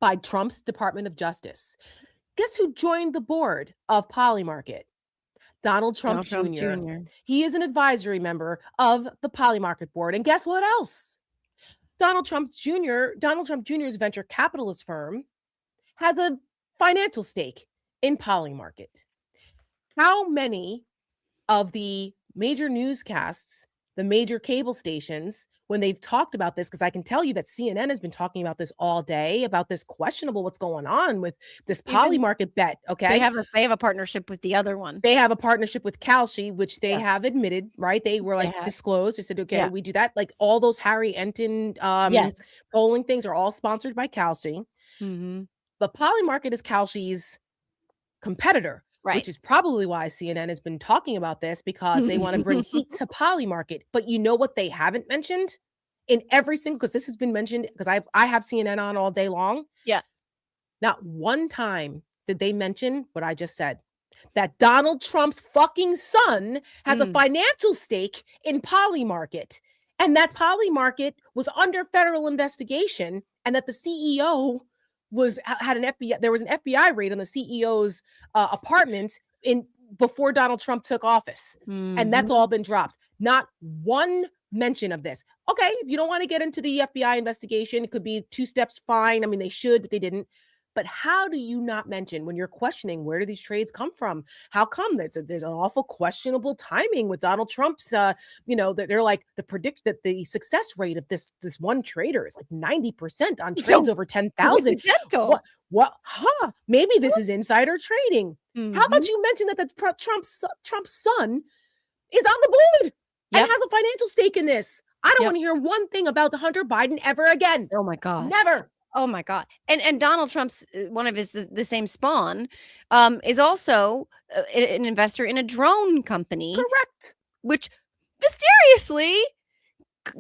by Trump's Department of Justice. Guess who joined the board of Polymarket? Donald Trump Jr. He is an advisory member of the Polymarket board. And guess what else? Donald Trump Jr.'s venture capitalist firm has a financial stake in Polymarket. How many of the major newscasts, the major cable stations, when they've talked about this, because I can tell you that CNN has been talking about this all day, about this questionable what's going on with this Polymarket bet, okay? They have a partnership with the other one. They have a partnership with Kalshi, which they have admitted, right? They were like disclosed. They said, okay, we do that. Like all those Harry Enton polling things are all sponsored by Kalshi. But Polymarket is Kalshi's competitor. Right. Which is probably why CNN has been talking about this, because they want to bring heat to Polymarket. But you know what they haven't mentioned in every single, because this has been mentioned, because I have CNN on all day long. Yeah. Not one time did they mention what I just said, that Donald Trump's fucking son has a financial stake in Polymarket, and that Polymarket was under federal investigation, and that the CEO had an FBI. There was an FBI raid on the CEO's apartment before Donald Trump took office, and that's all been dropped. Not one mention of this. Okay, if you don't want to get into the FBI investigation, it could be 2 steps. Fine. I mean, they should, but they didn't. But how do you not mention, when you're questioning where do these trades come from? How come there's an awful questionable timing with Donald Trump's, they're like that the success rate of this one trader is like 90% on trades over 10,000. What? Maybe this is insider trading. How about you mention that the Trump's son is on the board and has a financial stake in this? I don't want to hear one thing about the Hunter Biden ever again. Oh my God. Never. Oh my God. And Donald Trump's one of his the same spawn is also an investor in a drone company. Correct. Which mysteriously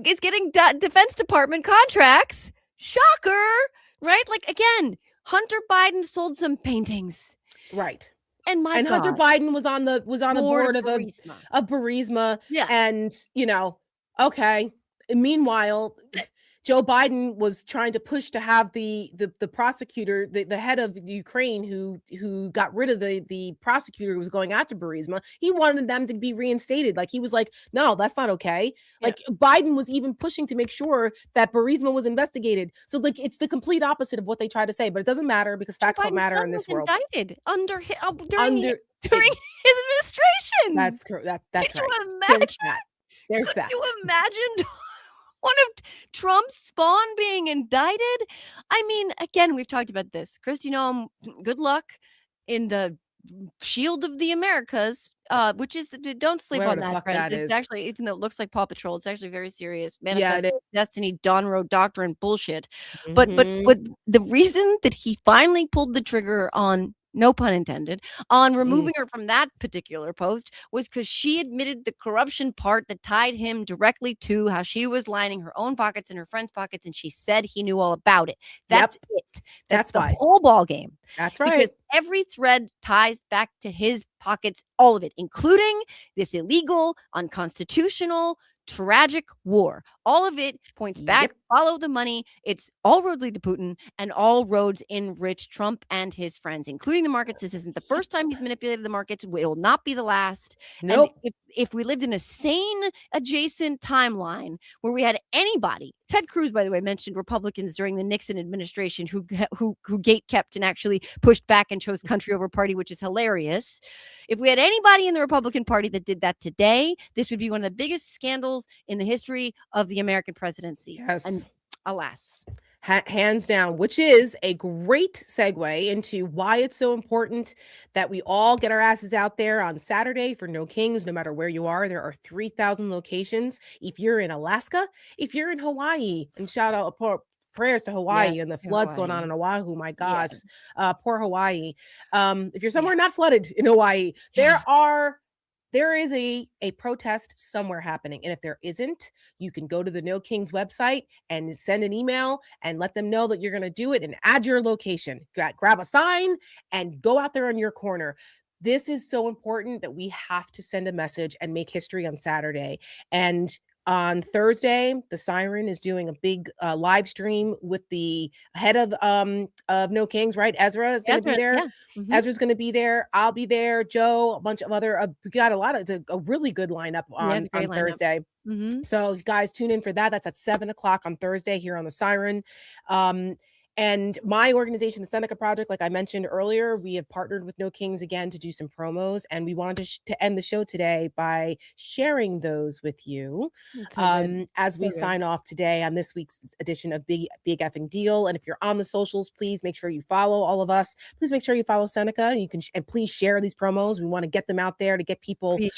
is getting Defense Department contracts. Shocker, right? Like, again, Hunter Biden sold some paintings. Right. And God. Hunter Biden was on the board of Burisma. Yeah. And, okay. Meanwhile, Joe Biden was trying to push to have the prosecutor, the head of Ukraine, who got rid of the prosecutor who was going after Burisma. He wanted them to be reinstated. Like, he was like, no, that's not okay. Like, Biden was even pushing to make sure that Burisma was investigated. So, like, it's the complete opposite of what they try to say, but it doesn't matter because facts don't matter in this world. Indicted during his administration. That's correct. That's Could right. you imagine? There's Could you imagine one of Trump's spawn being indicted? I mean, again, we've talked about this. Chris, good luck in the shield of the Americas, which is, don't sleep Whatever on the that, fuck friends. that It's is. actually, even though it looks like Paw Patrol, it's actually very serious. Yeah, Manifest it is. Destiny, Dawn Road Doctrine bullshit. But Mhm. the reason that he finally pulled the trigger on, no pun intended, on removing her from that particular post was because she admitted the corruption part that tied him directly to how she was lining her own pockets and her friends' pockets, and she said he knew all about it. That's it. That's the why. whole ball game. That's right. Because every thread ties back to his pockets, all of it, including this illegal, unconstitutional, tragic war. All of it points back, follow the money. It's all roads lead to Putin, and all roads enrich Trump and his friends, including the markets. This isn't the first time he's manipulated the markets. It will not be the last. Nope. And if we lived in a sane adjacent timeline where we had anybody, Ted Cruz, by the way, mentioned Republicans during the Nixon administration who gate kept and actually pushed back and chose country over party, which is hilarious. If we had anybody in the Republican Party that did that today, this would be one of the biggest scandals in the history of the American presidency. Yes. And alas. Hands down, which is a great segue into why it's so important that we all get our asses out there on Saturday for No Kings, no matter where you are. There are 3,000 locations. If you're in Alaska, if you're in Hawaii, and shout out prayers to Hawaii and the floods going on in Oahu. My gosh, poor Hawaii. If you're somewhere not flooded in Hawaii, there is a protest somewhere happening. And if there isn't, you can go to the No Kings website and send an email and let them know that you're going to do it and add your location. Grab a sign and go out there on your corner. This is so important that we have to send a message and make history on Saturday. And on Thursday, the Siren is doing a big live stream with the head of No Kings, right? Ezra is going to be there. Yeah. Mm-hmm. Ezra's going to be there. I'll be there. Joe, a bunch of other. We got it's a really good lineup on Thursday. Mm-hmm. So you guys tune in for that. That's at 7:00 on Thursday here on the Siren. And my organization, the Seneca Project, like I mentioned earlier, we have partnered with No Kings again to do some promos, and we wanted to end the show today by sharing those with you as we sign off today on this week's edition of Big Effing Deal. And if you're on the socials, please make sure you follow all of us. Please make sure you follow Seneca. You can and please share these promos. We want to get them out there to get people to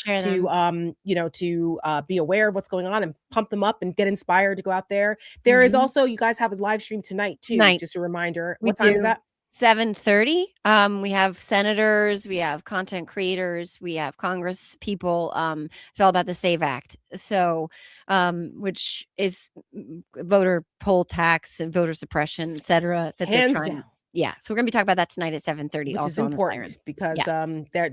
be aware of what's going on and pump them up and get inspired to go out there. There is also, you guys have a live stream tonight too. Just a reminder. What time is that? 7:30. We have senators, we have content creators, we have Congress people. It's all about the SAVE Act. So, which is voter poll tax and voter suppression, et cetera. Hands down. Yeah. So we're going to be talking about that tonight at 7:30. Which is important because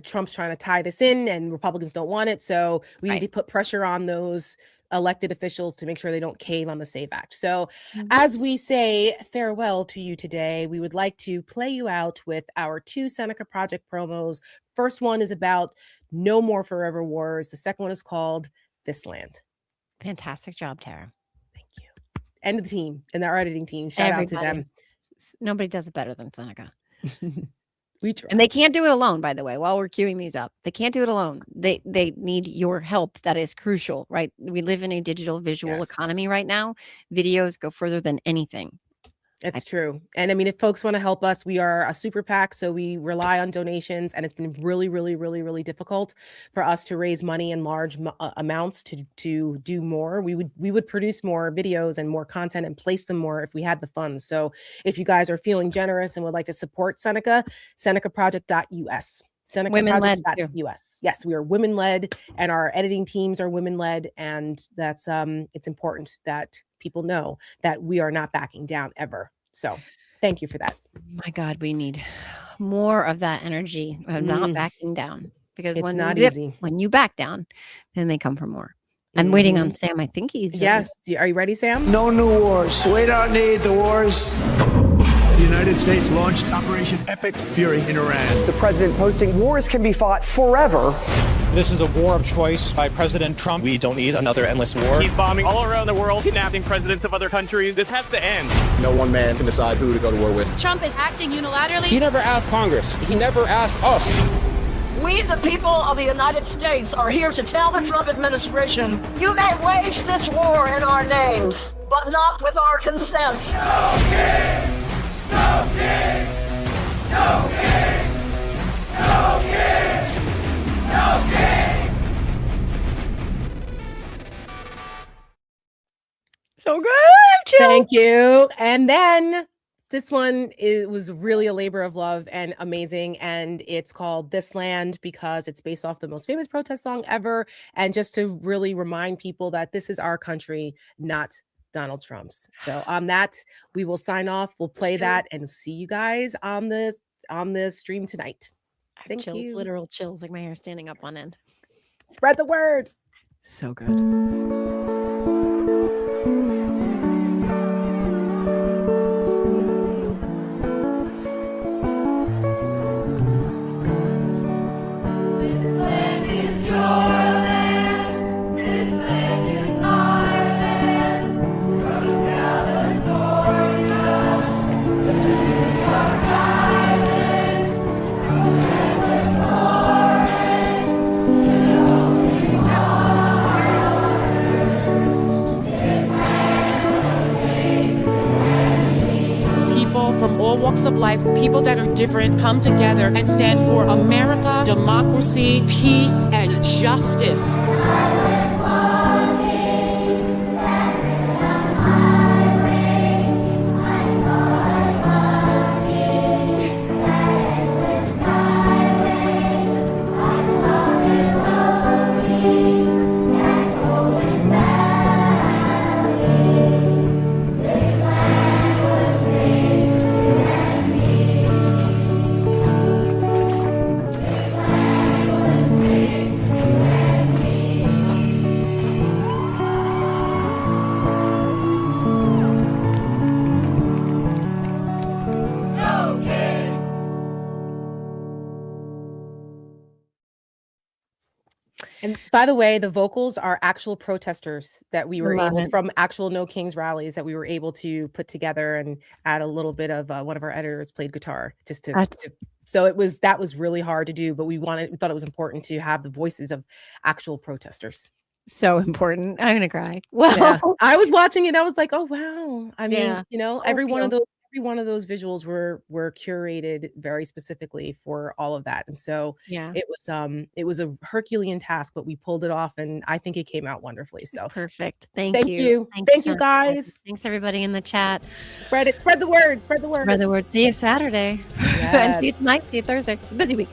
Trump's trying to tie this in and Republicans don't want it. So we need to put pressure on those elected officials to make sure they don't cave on the SAVE Act. So as we say farewell to you today, we would like to play you out with our 2 Seneca Project promos. First one is about No More Forever Wars. The second one is called This Land. Fantastic job, Tara. Thank you. And the team and our editing team. Shout out to them. Nobody does it better than Seneca. We try. And they can't do it alone, by the way, while we're queuing these up. They can't do it alone. They need your help. That is crucial, right? We live in a digital visual economy right now. Videos go further than anything. It's true. And I mean, if folks want to help us, we are a super PAC, so we rely on donations, and it's been really, really, really, really difficult for us to raise money in large amounts to do more. We would produce more videos and more content and place them more if we had the funds. So if you guys are feeling generous and would like to support Seneca, senecaproject.us. SenecaProject.us. Yes, we are women-led, and our editing teams are women-led, and that's it's important that people know that we are not backing down ever. So thank you for that. My God, we need more of that energy of not backing down, because it's not easy. When you back down, then they come for more. I'm waiting on Sam. I think he's ready. Yes. Are you ready, Sam? No new wars. We don't need the wars. The United States launched Operation Epic Fury in Iran. The president posting wars can be fought forever. This is a war of choice by President Trump. We don't need another endless war. He's bombing all around the world, kidnapping presidents of other countries. This has to end. No one man can decide who to go to war with. Trump is acting unilaterally. He never asked Congress. He never asked us. We, the people of the United States, are here to tell the Trump administration, you may wage this war in our names, but not with our consent. No kings! No kings! No kings! No kings! No kings! So good. Thank you. And then this one was really a labor of love and amazing. And it's called This Land because it's based off the most famous protest song ever. And just to really remind people that this is our country, not Donald Trump's. So on that, we will sign off. We'll play that and see you guys on the stream tonight. Thank you. Literal chills, like my hair standing up on end. Spread the word. So good. From all walks of life, people that are different come together and stand for America, democracy, peace, and justice. And by the way, the vocals are actual protesters that we were able from actual No Kings rallies that we were able to put together and add a little bit of one of our editors played guitar just to so that was really hard to do, but we thought it was important to have the voices of actual protesters. So important. I'm gonna cry. Well, yeah. I was watching it. I was like, oh wow. I mean, every one of those visuals were curated very specifically for all of that. And so it was a Herculean task, but we pulled it off and I think it came out wonderfully. So it's perfect. Thank you. Thank you guys. Thanks everybody in the chat. Spread the word. Spread the word. See you Saturday. Yes. And see you tonight. See you Thursday. Busy week.